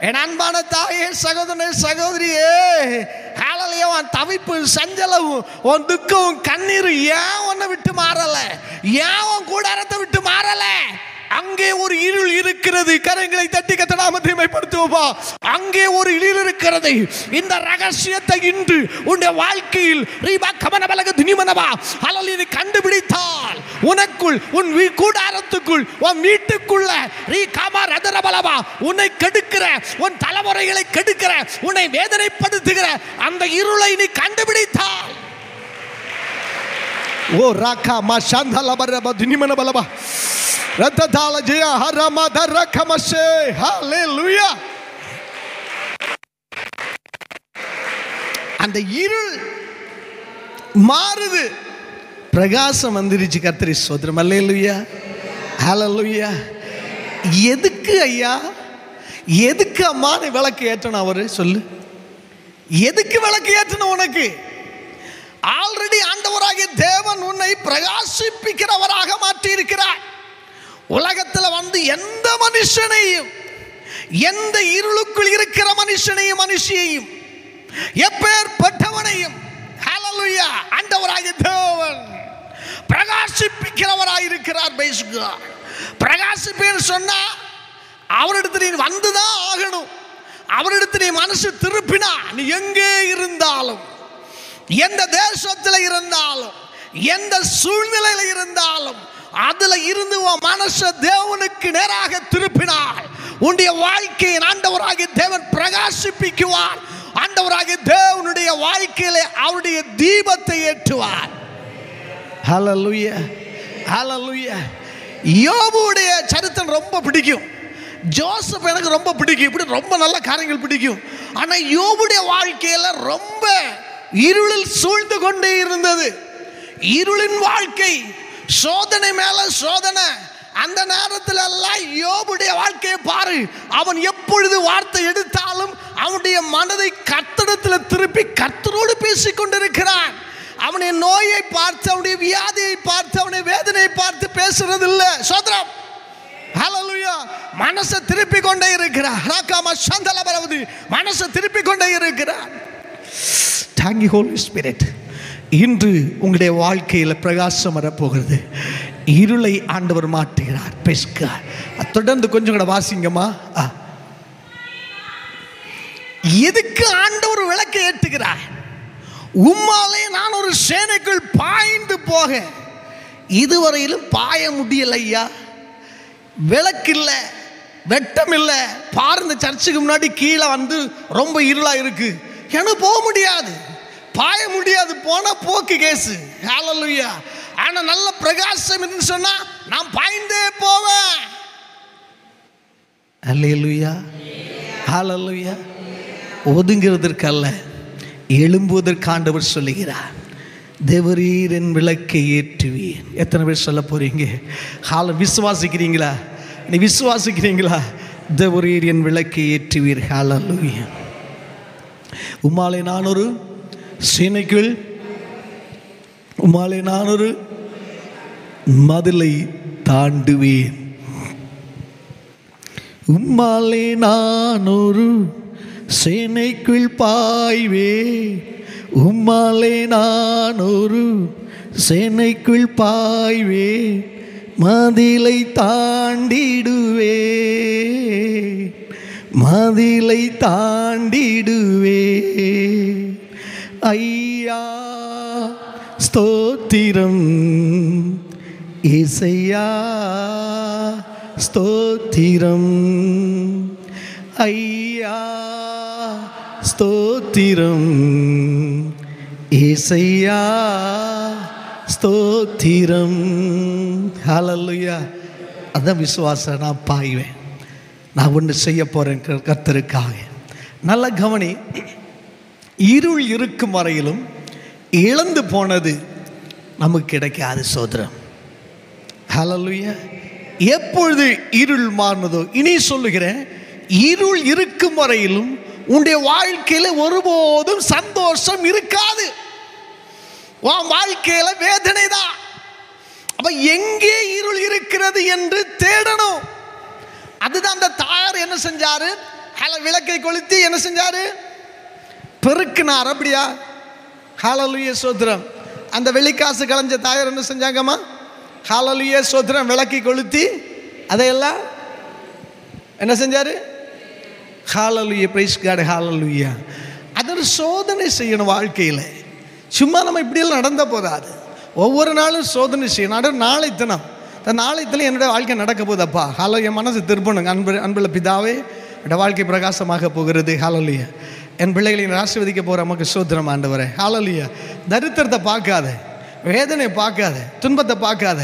என் அன்பான தாயே, சகோதரனே, சகோதரியே, ஹல்லேலூயா. உன் தவிப்பு, சஞ்சலமும், உன் துக்கமும், கண்ணீரும் ஏன் உன்னை விட்டு மாறல? ஏன் உன் கூடாரத்தை விட்டு மாறல? அங்கே ஒரு இருள் இருக்கிறது. கரங்களை தட்டி கர்த்தர் நாமத்தை மகிமைப்படுத்துவோமா? அங்கே ஒரு இருள் இருக்கிறது. இந்த ரகசியத்தை இன்று உன்னுடைய வாழ்க்கையில் ரீபா கமனபலக துனிமனவா ஹல்லேலூயா கண்டுபிடித்தால் உனக்குள், உன் கூடாரத்துக்குள், உன் வீட்டுக்குள்ள ரீ காமா ரதரபலவா உன்னை கெடுக்கிற, உன் தலைமுறைகளை கெடுக்கிற, உன்னை வேதனைப்படுத்துகிற அந்த இருளை நீ கண்டுபிடித்தால், ஓ ராகா மா சாந்தலபரப துனிமனபலபா ரத்ததால ஜெய ஹரமதர கமஷே. ஹல்லேலூயா. அந்த இருள் மாறுது, பிரகாசம் வந்துருச்சு. கர்த்தரை ஸ்தோத்திரம். ஹல்லேலூயா, ஹல்லேலூயா. எதுக்கு ஐயா, எதுக்கு எதுக்கு அம்மா நீ விளக்கு ஏற்றணும்? அவரு சொல்லு, எதுக்கு விளக்கு ஏற்றணும்? உனக்கு ஆல்ரெடி ஆண்டவராகிய தேவன் உன்னை பிரகாசிப்பிக்கிறவராக மாற்றி இருக்கிறார். உலகத்தில் வந்து எந்த மனுஷனையும், எந்த இருளுக்குள் இருக்கிற மனுஷனையும் மனுஷியையும், எப்பேற்பட்டவனையும் ஹல்லேலூயா ஆண்டவராகிய தேவன் பிரகாசிப்பிக்கிறவராக இருக்கிறார். பிரகாசிப்பேன்னு சொன்னா அவரிடத்தில் நீ வந்துதான் ஆகணும். அவரிடத்தில் நீ மனசு திருப்பினா நீ எங்கே இருந்தாலும், எந்த தேசத்தில் இருந்தாலும், எந்த சூழ்நிலையில் இருந்தாலும், அதுல இருந்து மனச தேவனுக்கு நேராக திருப்பினார், உன்னுடைய வாழ்க்கையை ஆண்டவராகிய தேவன் பிரகாசிப்பிக்குவார். ஆண்டவராகிய தேவனுடைய வாழ்க்கையிலே அவருடைய தீபத்தை ஏற்றுவார். ஹல்லேலூயா, ஹல்லேலூயா. யோபுடைய சரித்திரம் ரொம்ப பிடிக்கும். ஜோசப் எனக்கு ரொம்ப பிடிக்கும். இப்படி ரொம்ப நல்ல காரியங்கள் பிடிக்கும். ஆனால் யோபுடைய வாழ்க்கையில் ரொம்ப இருளில் சூழ்ந்து கொண்டே இருந்தது. இருளின் வாழ்க்கை, சோதனை மேல சோதனை. அந்த நேரத்தில் எல்லாம் யோபுடைய வாழ்க்கையை பாரு. அவன் எப்பொழுது வார்த்தை எடுத்தாலும் அவனுடைய மனதை கர்த்தரிடத்தில் திருப்பி கர்த்தரோடு பேசிக் கொண்டிருக்கிறான். அவனுடைய நோயை பார்த்து, அவனுடைய வியாதியை பார்த்து, அவனுடைய வேதனையை பார்த்து பேசுறது இல்லை. சோதரம் ஹல்லேலூயா. மனசை திருப்பி கொண்டே இருக்கிறார். மனசை திருப்பி கொண்டே இருக்கிறார். Thank you Holy Spirit. இன்று உங்களுடைய வாழ்க்கையில் பிரகாசம் வரப்போகிறது. இருளை ஆண்டவர் மாற்றுகிறார். பேசுகிறார். தொடர்ந்து கொஞ்சம் கூட வாசிங்கம்மா. எதுக்கு ஆண்டவர் விளக்கை ஏற்றுகிறார்? உம்மாலே நான் ஒரு சேனைக்குள் பாய்ந்து போக இதுவரையிலும் பாய முடியலையா. விளக்கு இல்லை, வெட்டம் இல்லை. பாருந்த சர்ச்சுக்கு முன்னாடி கீழே வந்து ரொம்ப இருளா இருக்கு, எனக்கு போக முடியாது, பாய முடியாது. போனா போக்கு கேசு. ஹல்லேலூயா. ஆனா நல்ல பிரகாசம் இருந்து சொன்னா நான் பாய்ந்தே போவேன். ஹல்லேலூயா, ஹல்லேலூயா. ஒதுங்கிறதற்கு அல்ல, எழும்புவதற்கு ஆண்டவர் சொல்லுகிறார். தேவரீர் என் விளக்கை ஏற்றுவீர். எத்தனை பேர் சொல்ல போறீங்க? விசுவாசிக்கிறீங்களா? நீ விசுவாசிக்கிறீங்களா? தேவரீர் என் விளக்கை ஏற்றுவீர். ஹல்லேலூயா. உம்மாலே நான் ஒரு சேனைக்குள், உம்மாலே நான் ஒரு மதிலை தாண்டுவேன். உம்மாலே நான் ஒரு சேனைக்குள் பாய்வேன். உம்மாலே நான் ஒரு சேனைக்குள் பாய்வேன். மதிலை தாண்டிடுவே, மதிலை தாண்டிடுவே. ஐயா ஸ்தோத்திரம், இசையா ஸ்தோத்திரம். ஐயா ஸ்தோத்திரம், இசையா ஸ்தோத்திரம். ஹல்லேலூயா. அதான் விசுவாசம். நான் பாய்வேன், நான் ஒன்று செய்ய போகிறேன் கர்த்தருக்காக. நல்ல கவனி. இருள் இருக்கும் வரையிலும் இழந்து போனது நமக்கு கிடைக்காது. சோதரம். ஹல்லேலூயா. எப்பொழுது இருள் மாறினதோ, இனி சொல்லுகிறேன், இருள் இருக்கும் வரையிலும் உன்னுடைய வாழ்க்கையில் ஒருபோதும் சந்தோஷம் இருக்காது. உன் வாழ்க்கையில வேதனை தான். அப்ப எங்கே இருள் இருக்கிறது என்று தேடணும். அதுதான் அந்த தாயார் என்ன செஞ்சாரு? விளக்கை கொளுத்தி என்ன செஞ்சாரு? பெருக்கினார். அப்படியா? ஹல்லேலூயா, சோத்திரம். அந்த வெள்ளிக்காசு கலைஞ்ச தாயார் என்ன செஞ்சாங்கம்மா? ஹல்லேலூயா, சோத்திரம். விளக்கை கொளுத்தி அதையெல்லாம் என்ன செஞ்சாரு? ஹல்லேலூயா, பிரைஸ் காட், ஹல்லேலூயா. அது ஒரு சோதனை செய்யணும் வாழ்க்கையில். சும்மா நம்ம இப்படியெல்லாம் நடந்த போதாது. ஒவ்வொரு நாளும் சோதனை செய்யணும். அது நாளை தினம், இந்த நாளை தினம் என்னோட வாழ்க்கை நடக்க போகுதப்பா. ஹலோ, என் மனசு திருப்பணுங்க. அன்புள்ள பிதாவே, என்னோட வாழ்க்கை பிரகாசமாக போகிறது. ஹல்லேலூயா. என் பிள்ளைகளை ஆசீர்வதிக்க போகிற நமக்கு சோத்திரம் ஆண்டவரே. ஹல்லேலூயா. தரித்திரத்தை பார்க்காத, வேதனை பார்க்காத, துன்பத்தை பார்க்காத.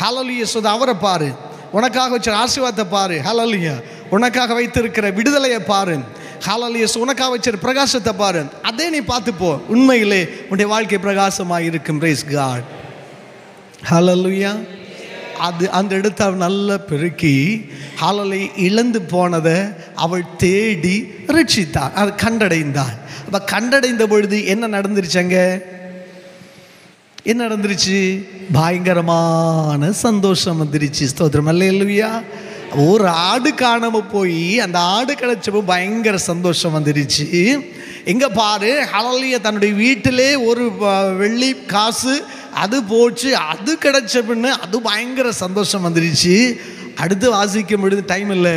ஹல்லேலூயா. அவரை பாரு, உனக்காக வச்ச ஆசீர்வாதத்தை பாரு. ஹல்லேலூயா. உனக்காக வைத்திருக்கிற விடுதலையை பாரு. ஹல்லேலூயா. உனக்காக வச்ச பிரகாசத்தை பாரு. அதே நீ பார்த்துப்போ. உண்மையிலே உன்னுடைய வாழ்க்கை பிரகாசமாக இருக்கும். Praise God. ஹல்லேலூயா. அது அந்த இடத்த நல்ல பெருக்கி ஹல்லேலூயா இழந்து போனதை அவள் தேடி ரட்சித்தாள், அது கண்டடைந்தாள். அப்போ கண்டடைந்த பொழுது என்ன நடந்துருச்சாங்க? என்ன நடந்துருச்சு? பயங்கரமான சந்தோஷம் வந்துருச்சு. ஸ்தோத்திரம், அல்லேலூயா. ஒரு ஆடு காணாம போய் அந்த ஆடு கிடைச்சப்போ பயங்கர சந்தோஷம் வந்துருச்சு. எங்க பாரு, ஹல்லேலூயா, தன்னுடைய வீட்டிலே ஒரு வெள்ளி காசு அது போச்சு, அது கிடைச்சப்பன்னு அது பயங்கர சந்தோஷம் வந்துருச்சு. அடுத்து வாசிக்கும் பொழுது டைம் இல்லை.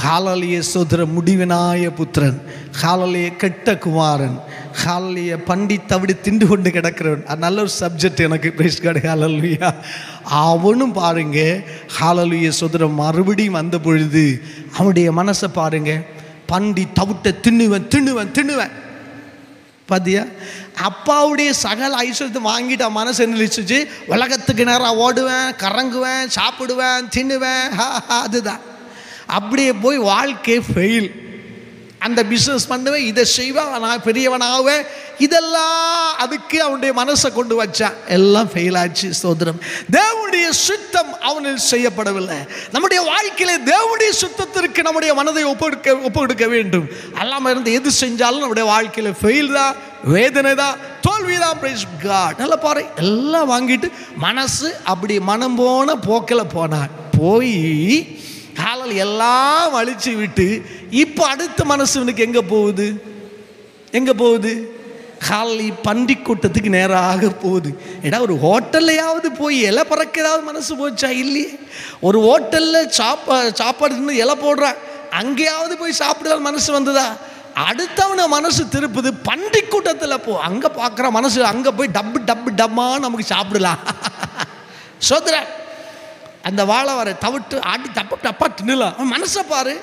ஹல்லேலூயா, ஸ்தோத்திரம், முடிவினாய புத்திரன், ஹல்லேலூயா, கெட்ட குமாரன், ஹல்லேலூயா, பண்டி தவிடு திண்டு கொண்டு கிடக்கிறவன். அது நல்ல ஒரு சப்ஜெக்ட் எனக்கு. பிரைஸ் காட், ஹல்லேலூயா. அவனும் பாருங்க, ஹல்லேலூயா, ஸ்தோத்திரம், மறுபடியும் வந்த பொழுது அவனுடைய மனசை பாருங்க, பண்டி தவிட்ட தின்னுவேன் தின்னுவேன் தின்னுவேன். பாத்தியா, அப்பாவுடைய சகல ஐஸ்வர்யத்தை வாங்கிட்டு மனசு என்ன நினைச்சிச்சு? உலகத்துக்கு நேரம் ஓடுவேன், கறங்குவேன், சாப்பிடுவேன், தின்னுவேன். அதுதான். அப்படியே போய் வாழ்க்கை ஃபெயில். அந்த பிஸ்னஸ் பண்ணுவேன், இதை செய்வேன், நான் பெரியவனாகுவேன், இதெல்லாம் அதுக்கு அவனுடைய மனசை கொண்டு வச்சான். எல்லாம் ஃபெயில் ஆச்சு. ஸ்தோத்திரம். தேவனுடைய சுத்தம் அவனில் செய்யப்படவில்லை. நம்முடைய வாழ்க்கையில தேவனுடைய சுத்தத்திற்கு நம்முடைய மனதை ஒப்புக்கொடுக்க வேண்டும். அல்லாமல் இருந்து எது செஞ்சாலும் நம்முடைய வாழ்க்கையில ஃபெயில் தான், வேதனை தான், தோல்வி தான். Praise God. நல்லா பாரு, எல்லாம் வாங்கிட்டு மனசு அப்படி மனம் போன போக்கில் போனான். போய் காலில் எல்லாம் அழிச்சு விட்டு இப்போ அடுத்த மனசுவனுக்கு எங்கே போகுது? எங்கே போகுது? காலி பன்றி கூட்டத்துக்கு நேராக போகுது. ஏடா, ஒரு ஹோட்டல்லையாவது போய் இலை பறக்க ஏதாவது மனசு போச்சா? இல்லையே. ஒரு ஹோட்டலில் சாப்பாடு இலை போடுறான், அங்கேயாவது போய் சாப்பிடுறது மனசு வந்ததா? அடுத்தவன மனசு திருப்புது பன்றி கூட்டத்தில் போ. அங்கே பார்க்குற மனசு அங்கே போய் டப்பு டப்பு டம்மா நமக்கு சாப்பிடலாம். சோதர அந்த வாழை வர தவிட்டு ஆட்டி தப்பு டப்பா தின்னலாம். மனசை பாரு,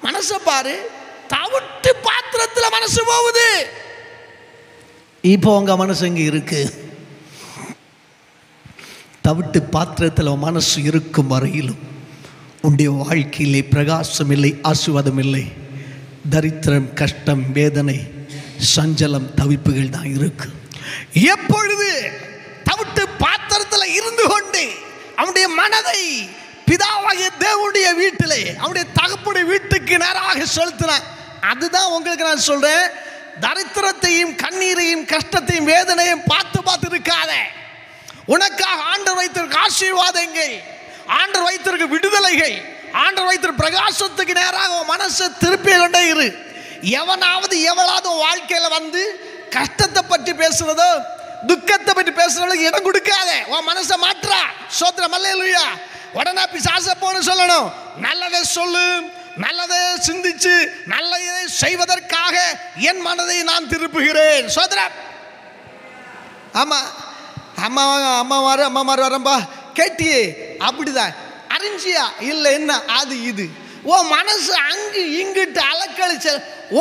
மனசை பாரு, தவிட்டு பாத்திரத்தில் மனசு போகுது. இப்போ உங்க மனசு எங்க இருக்கு? தவிட்டு பாத்திரத்தில் மனசு இருக்கும் வரையிலும் உன்னுடைய வாழ்க்கையிலே பிரகாசம் இல்லை, ஆசீர்வாதம் இல்லை. தரித்திரம், கஷ்டம், வேதனை, சஞ்சலம், தவிப்புகள் தான் இருக்கு. எப்பொழுது தவிட்டு பாத்திரத்தில் இருந்து கொண்டு அவனுடைய மனதை பிதாவாகிய தேவனுடைய வீட்டிலே அவனுடைய தகப்புடைய வீட்டுக்கு நேராக செலுத்தினான். அதுதான் உங்களுக்கு நான் சொல்றேன். தரித்திரத்தையும் கண்ணீரையும் கஷ்டத்தையும் வேதனையும் பார்த்து பார்த்து இருக்காத. உனக்காக ஆண்டவர் வைத்திருக்க ஆசீர்வாதங்கள், ஆண்டவர் வைத்திருக்க விடுதலைகள், ஆண்டவர் வைத்திருக்க பிரகாசத்துக்கு நேராக மனசை திருப்பி கொண்டே இரு. எவனாவது எவளாவது வாழ்க்கையில வந்து கஷ்டத்தை பற்றி பேசுறதோ துக்கத்தை பற்றி பேசுறவங்களுக்கு இடம் கொடுக்காத. உன் மனசை மாற்றா. சோத்திரம், அல்லேலூயா. உடனே பிசாசை போன்னு சொல்லணும். நல்லதை சொல்லு, நல்லதை சிந்திச்சு நல்லதை செய்வதற்காக என் மனதை நான் திருப்புகிறேன். சோத்திரம். ஆமா, அம்மா வரம்பா கேட்டியே, அப்படிதான் அறிஞ்சியா? இல்லை, என்ன அது இது? உன் மனசு அங்கு இங்கிட்டு அலக்கழிச்ச.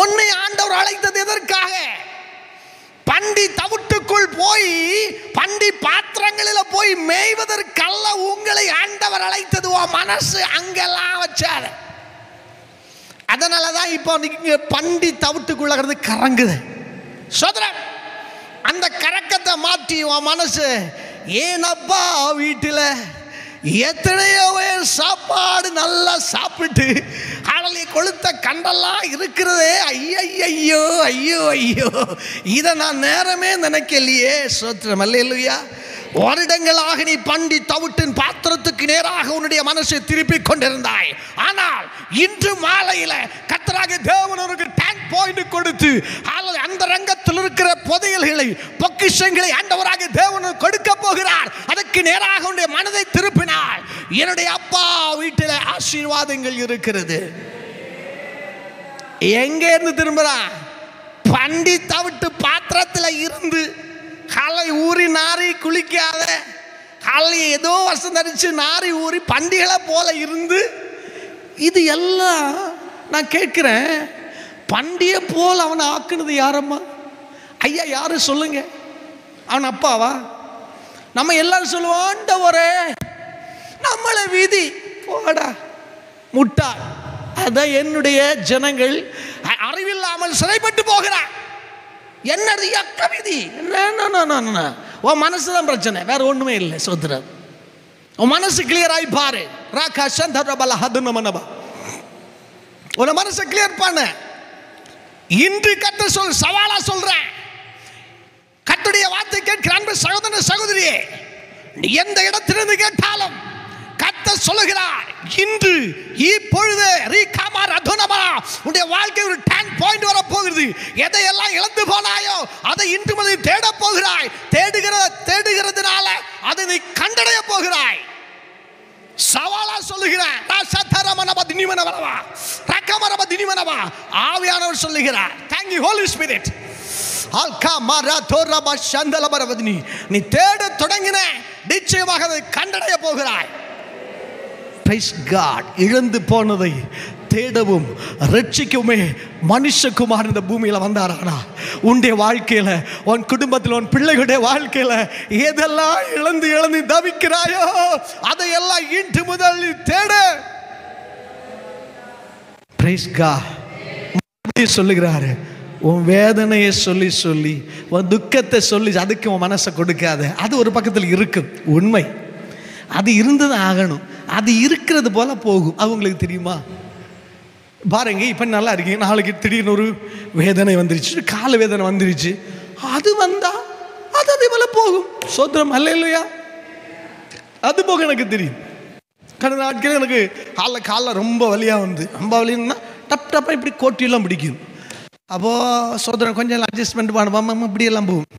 உன்னை ஆண்டவர் அழைத்தது எதற்காக? பண்டி தவிட்டுக்குள் போய் பண்டி பாத்திரங்களில் போய் மேய்வதற்கல்ல உங்களை ஆண்டவர் அழைத்தது. உன் மனசு அங்கெல்லாம் வச்சாத. அதனாலதான் இப்போ நீங்க பண்டி தவிட்டுக்குள்ள கறங்குது. சோதரன், அந்த கறக்கத்தை மாற்றி உன் மனசு, ஏனப்பா வீட்டில் எத்தனையோ சாப்பாடு நல்லா சாப்பிட்டு கடலை கொளுத்த கண்டெல்லாம் இருக்கிறதே, ஐயோ ஐயோ ஐயோ, இதை நான் நேரமே நினைக்கலையே. சோத்திரம், அல்லேலூயா. வருடங்களாக நீ பண்டி தவிட்டின் பாத்திரத்துக்கு நேராக உன்னுடைய மனசை திருப்பி கொண்டிருந்தாய். ஆனால் இன்று மாலையில கர்த்தராகிய தேவன் உனக்கு டேங்க் பாயிண்ட் கொடுத்து அந்த ரங்கத்தில் இருக்கிற புதையல்களை, பொக்கிஷங்களை ஆண்டவராகிய தேவன் கொடுக்க போகிறார். அதுக்கு நேராக உன்னுடைய மனதை திருப்பினார். என்னுடைய அப்பா வீட்டில் ஆசீர்வாதங்கள் இருக்கிறது. எங்க இருந்து திரும்புறான்? பண்டி தவிட்டு பாத்திரத்தில் இருந்து காலை ஊறி நாரி குளிக்காத, காலை ஏதோ வருஷம் தரிச்சு நாரி ஊறி பண்டிகளை போல இருந்து, இது எல்லாம் நான் கேட்கிறேன். பண்டிகை போல் அவனை ஆக்குனது யாரம்மா? ஐயா, யாரு சொல்லுங்க? அவன் அப்பாவா? நம்ம எல்லாரும் சொல்லுவோம், ஆண்டவரே நம்மளை விதி போடா முட்டாள். அதான் என்னுடைய ஜனங்கள் அறிவில்லாமல் சிறைப்பட்டு போகிறான். என்னது அக்க விதி? உன் மனசுதான் பிரச்சனை, வேற ஒண்ணுமே இல்லை. சோதரர், உன் மனசு கிளியர் ஆகி பாரு. ஒரு மனசை கிளியர் பண்ண. இன்று கர்த்தர் சவாலா சொல்றேன், கர்த்தருடைய வார்த்தை கேட்கிற அன்பு சகோதர சகோதரியே, நீ எந்த இடத்திலிருந்து கேட்டாலும் கர்த்தர் சொல்லுகிறார், இன்று இப்பொழுது உன்னுடைய வாழ்க்கை ஒரு டர்ன் பாயிண்ட் வர போகிறது. எதையெல்லாம் இழந்து போனாயோ அதை இன்று முதல் தேட போகிறாய். தேடுகிறதுனால அதை நீ கண்டடைய போகிறாய். சவாலா சொல்லுகிறார். ஆவியானவர் சொல்லுகிறார். Thank you Holy Spirit. நீ தேட தொடங்கின, நிச்சயமாக அதை கண்டடைய போகிறாய். Praise God. இழந்து போனதை தேடவும் ரட்சிக்கவுமே மனுஷகுமார் இந்த பூமியில் வந்தாரானா, உன்னுடைய வாழ்க்கையில், உன் குடும்பத்தில், உன் பிள்ளைகளுடைய வாழ்க்கையில் எதெல்லாம் இழந்து தவிக்கிறாயோ அதையெல்லாம் இன்று முதல் தேட. Praise God. சொல்லுகிறாரு, உன் வேதனையை சொல்லி சொல்லி, உன் துக்கத்தை சொல்லி அதுக்கு உன் மனசை கொடுக்காத. அது ஒரு பக்கத்தில் இருக்கும், உண்மை. அது இருந்தது ஆகணும். அது இருக்கிறது போல போகும். அவங்களுக்கு தெரியுமா? பாருங்க, இப்போ நல்லா இருக்கீங்க, நாளைக்கு திடீர்னு ஒரு வேதனை வந்துருச்சு, கால வேதனை வந்துருச்சு. அது வந்தா அது அதே போல போகும். சோத்திரம் அல்லேலூயா. அது போக எனக்கு தெரியும். கடந்த நாட்கள் எனக்கு காலில் ரொம்ப வலியாக வந்து, ரொம்ப வலின்னா டப் டப்பாக இப்படி கோட்டியெல்லாம் பிடிக்கும். அப்போது சோதரன் கொஞ்சம் அட்ஜஸ்ட்மெண்ட் பண்ணுவாம இப்படியெல்லாம் போகும்.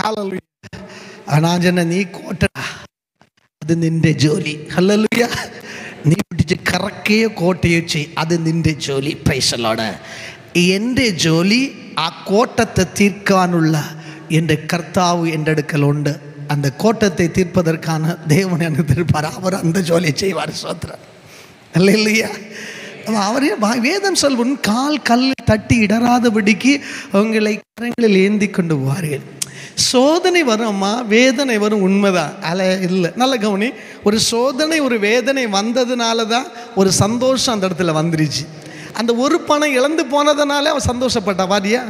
ஹல்லேலூயா. நான் சொன்ன, நீ கோட்டடா, അത് നിന്റെ ജോലി. ഹല്ലേലൂയ. നീ പിടിച്ച് കറക്കുകയോ കോട്ടയോ ചെയ്, അത് നിന്റെ ജോലി. Praise the Lord. എൻ്റെ ജോലി ആ കോട്ടത്തെ തീർക്കാനുള്ള എൻ്റെ കർത്താവ് എൻ്റെ അടുക്കലുണ്ട്. அந்த கோட்டத்தை தீர்ப்பதற்கான தேவன் எனக்கு திருப்பார். அவர் அந்த ஜோலியை செய்வார். சோத்ரா. அல்லேலூயா. அவரே வேதம் சொல்வன், கால் கல் தட்டி இடராதபடிக்கு அவங்களை கரங்களில் ஏந்தி கொண்டு போவார்கள். சோதனை வரும்மா, வேதனை வரும், உண்மைதான். இல்லை, நல்ல கவனி. ஒரு சோதனை, ஒரு வேதனை வந்ததுனால தான் ஒரு சந்தோஷம் அந்த இடத்துல வந்துருச்சு. அந்த ஒரு பணம் இழந்து போனதுனால அவன் சந்தோஷப்பட்டா. பாரியா?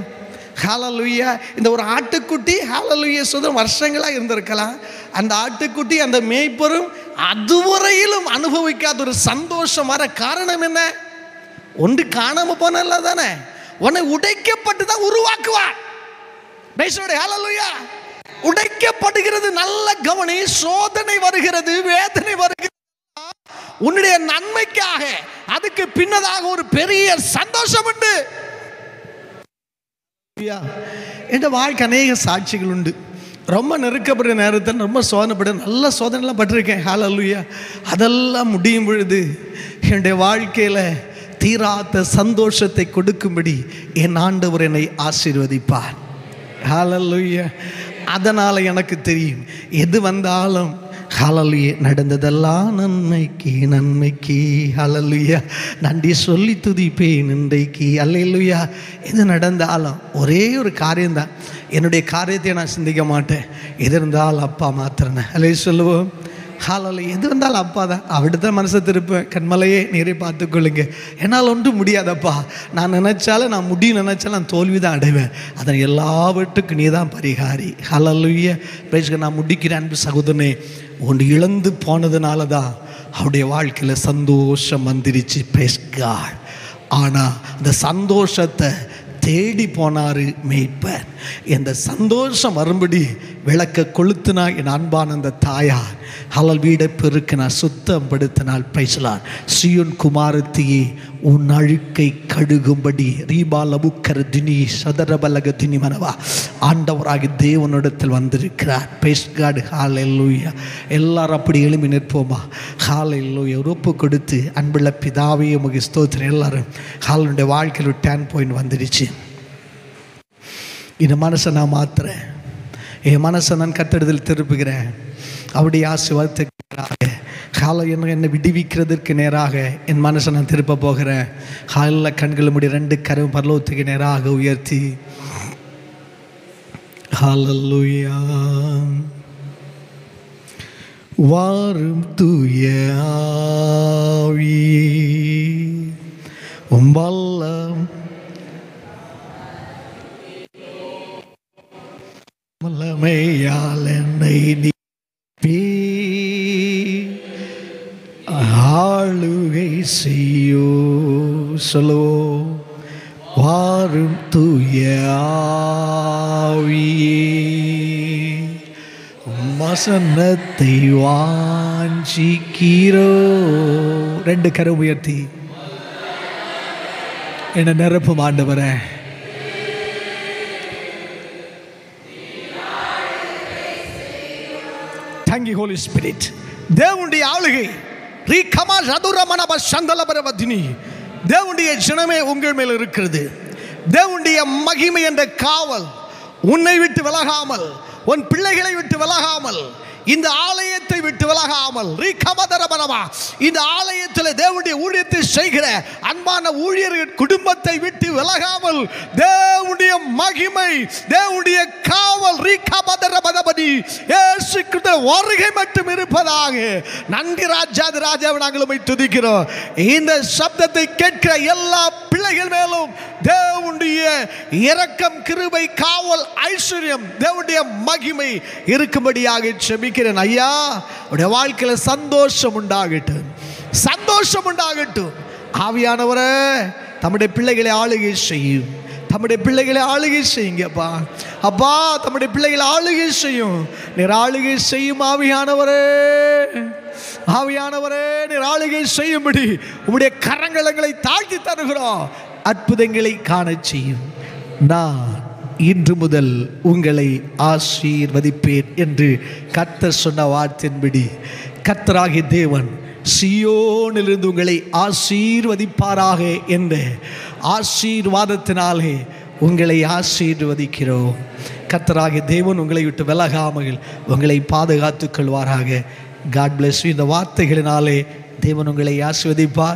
ஹல்லேலூயா. இந்த ஒரு ஆட்டுக்குட்டி, ஹல்லேலூயா, சோதனை வருஷங்களாக இருந்திருக்கலாம். அந்த ஆட்டுக்குட்டி, அந்த மேய்ப்பரும் அதுவரையிலும் அனுபவிக்காத ஒரு சந்தோஷம் வர காரணம் என்ன? ஒன்று காணாமல் போனல தானே, உன்னை உடைக்கப்பட்டு தான் உருவாக்குவார். ஹல்லேலூயா. உடைக்கப்படுகிறது. நல்ல கவனி. சோதனை வருகிறது, வேதனை வருகிறது, உன்னுடைய நன்மைக்காக. அதுக்கு பின்னதாக ஒரு பெரிய சந்தோஷம் உண்டு. என்ற வாழ்க்கை அநேக சாட்சிகள் உண்டு. ரொம்ப நெருக்கப்படுற நேரத்தில் ரொம்ப சோதனைப்பட, நல்ல சோதனைலாம் பட்டிருக்கேன். ஹல்லேலூயா. அதெல்லாம் முடியும் பொழுது என்னுடைய வாழ்க்கையில் தீராத சந்தோஷத்தை கொடுக்கும்படி என் ஆண்டவர் என்னை ஆசீர்வதிப்பார். ஹல்லேலூயா. அதனால் எனக்கு தெரியும், எது வந்தாலும் ஹல்லேலூயா, நடந்ததெல்லாம் நன்மைக்கு நன்மைக்கு. ஹல்லேலூயா. நன்றி சொல்லி துதிப்பேன் இன்றைக்கு. அல்லேலூயா. எது நடந்தாலும் ஒரே ஒரு காரியம்தான், என்னுடைய காரியத்தை நான் சிந்திக்க மாட்டேன். எது இருந்தாலும் அப்பா மாத்திரன அல்லே சொல்லுவோம். ஹல்லேலூயா. எது வந்தாலும் அப்பா தான். அப்படித்தான் மனசை திருப்பேன். கண்மலையே நீரை பார்த்துக்கொள்ளுங்க, என்னால் ஒன்றும் முடியாதப்பா. நான் நினைச்சாலும், நான் முடியும் நினைச்சாலும் நான் தோல்வி தான் அடைவேன். அதன் எல்லாவற்றுக்கும் நீ தான் பரிகாரி. ஹல்லேலூயா. பிரைஸ். நான் முடிக்கிறேன். அன்பு சகோதரனே, ஒன்று இழந்து போனதுனால தான் அவருடைய வாழ்க்கையில் சந்தோஷம் வந்துருச்சு. Praise God. ஆனால் அந்த சந்தோஷத்தை தேடி போனார் மேய்ப்பர். இந்த சந்தோஷம் வரும்படி விளக்க கொளுத்தினா என் அன்பான அந்த தாயார். ஹலல் வீடை பெருக்கினார், சுத்தம் படுத்தினாள். பைசலார். சியோன் குமாரத்தியே, உன் அழுக்கை கழுகும்படி ரீபாலபுக்கர் தினி சதரபலக தினி மனவா ஆண்டவராகி தேவனிடத்தில் வந்திருக்கிறார். Praise God. ஹல்லேலூயா. எல்லாரும் அப்படி எழுப்பி நிற்போமா? ஹல்லேலூயா. ஒப்பு கொடுத்து, அன்புள்ள பிதாவே உமக்கு ஸ்தோத்திரம். எல்லாரும் ஹாலுடைய வாழ்க்கையில் ஒரு டர்ன் பாயிண்ட் வந்துடுச்சு. இந்த மனசை நான் மாத்துறேன், என் மனசை நான் கத்தெடுதல் திருப்புகிறேன். அவருடைய ஆசீர்வாதத்துக்கு நேராக, ஹால என்னை விடுவிக்கிறதுக்கு நேராக என் மனசை நான் திருப்ப போகிறேன். ஹாலில் கண்கள் மூடி 2 கரம் பரலோகத்துக்கு நேராக உயர்த்தி, ஹல்லேலூயா. வாரும் தூய ஆவியே, வல்லம் வல்லமையால் என்னை நீப்பி ஆளுகை செய்யோ. சொல்லுவோம். வாரும் தூய ஆவியே, வசனத்தை வாஞ்சிக்கிறோ. 2 கரம் உயர்த்தி என்ன நிரப்பும் ஆண்டவரே. Thank you Holy Spirit. தேவனுடைய ஆளுகை ரீகமா ரதுரமனப சந்தலபரவதினி, தேவனுடைய ஜனமே உங்கள் மேல் இருக்கிறது. தேவனுடைய மகிமை என்ற காவல் உன்னை விட்டு விலகாமல், உன் பிள்ளைகளை விட்டு விலகாமல், இந்த ஆலயத்தை விட்டு விலகாமல், இந்த ஆலயத்தில் தேவனுடைய ஊழியத்தை செய்கிற அன்பான ஊழியர்கள் குடும்பத்தை விட்டு விலகாமல் தேவனுடைய மகிமை, தேவனுடைய காவல் வருகை மட்டும் இருப்பதாக. நன்றி ராஜாதி ராஜாவை நாங்கள் உம்மை துதிக்கிறோம். இந்த சப்தத்தை கேட்கிற எல்லா பிள்ளைகள் மேலும் தேவனுடைய இரக்கம், கிருபை, காவல், ஐஸ்வர்யம், தேவனுடைய மகிமை இருக்கும்படியாக செபிக்கிறேன். ஐயா, உடைய வாழ்க்கையில் சந்தோஷம் உண்டாகட்டும், சந்தோஷம் உண்டாகட்டும். ஆவியானவரே, தம்முடைய பிள்ளைகளை ஆளுகை செய்யும், தம்முடைய பிள்ளைகளை ஆளுகை செய்யுங்கப்பா. அப்பா, தம்முடைய பிள்ளைகளை ஆளுகை செய்யும். நீர் ஆளுகை செய்யும் ஆவியானவரே, ஆவியானவரே, நீர் ஆளுகை செய்யும்படி உம்முடைய கரங்களை தாழ்த்தி தருகிறோம். அற்புதங்களை காண செய்யும். நான் இன்று முதல் உங்களை ஆசீர்வதிப்பேன் என்று கர்த்தர் சொன்ன வார்த்தையின்படி கர்த்தராகிய தேவன் சீயோனிலிருந்து உங்களை ஆசீர்வதிப்பாராக என்ற ஆசீர்வாதத்தினாலே உங்களை ஆசீர்வதிக்கிறோம். கர்த்தராகிய தேவன் உங்களை விட்டு விலகாமல் உங்களை பாதுகாத்துக் கொள்வாராக. God bless you. இந்த வார்த்தைகளினாலே தேவன் உங்களை ஆசீர்வதிப்பார்.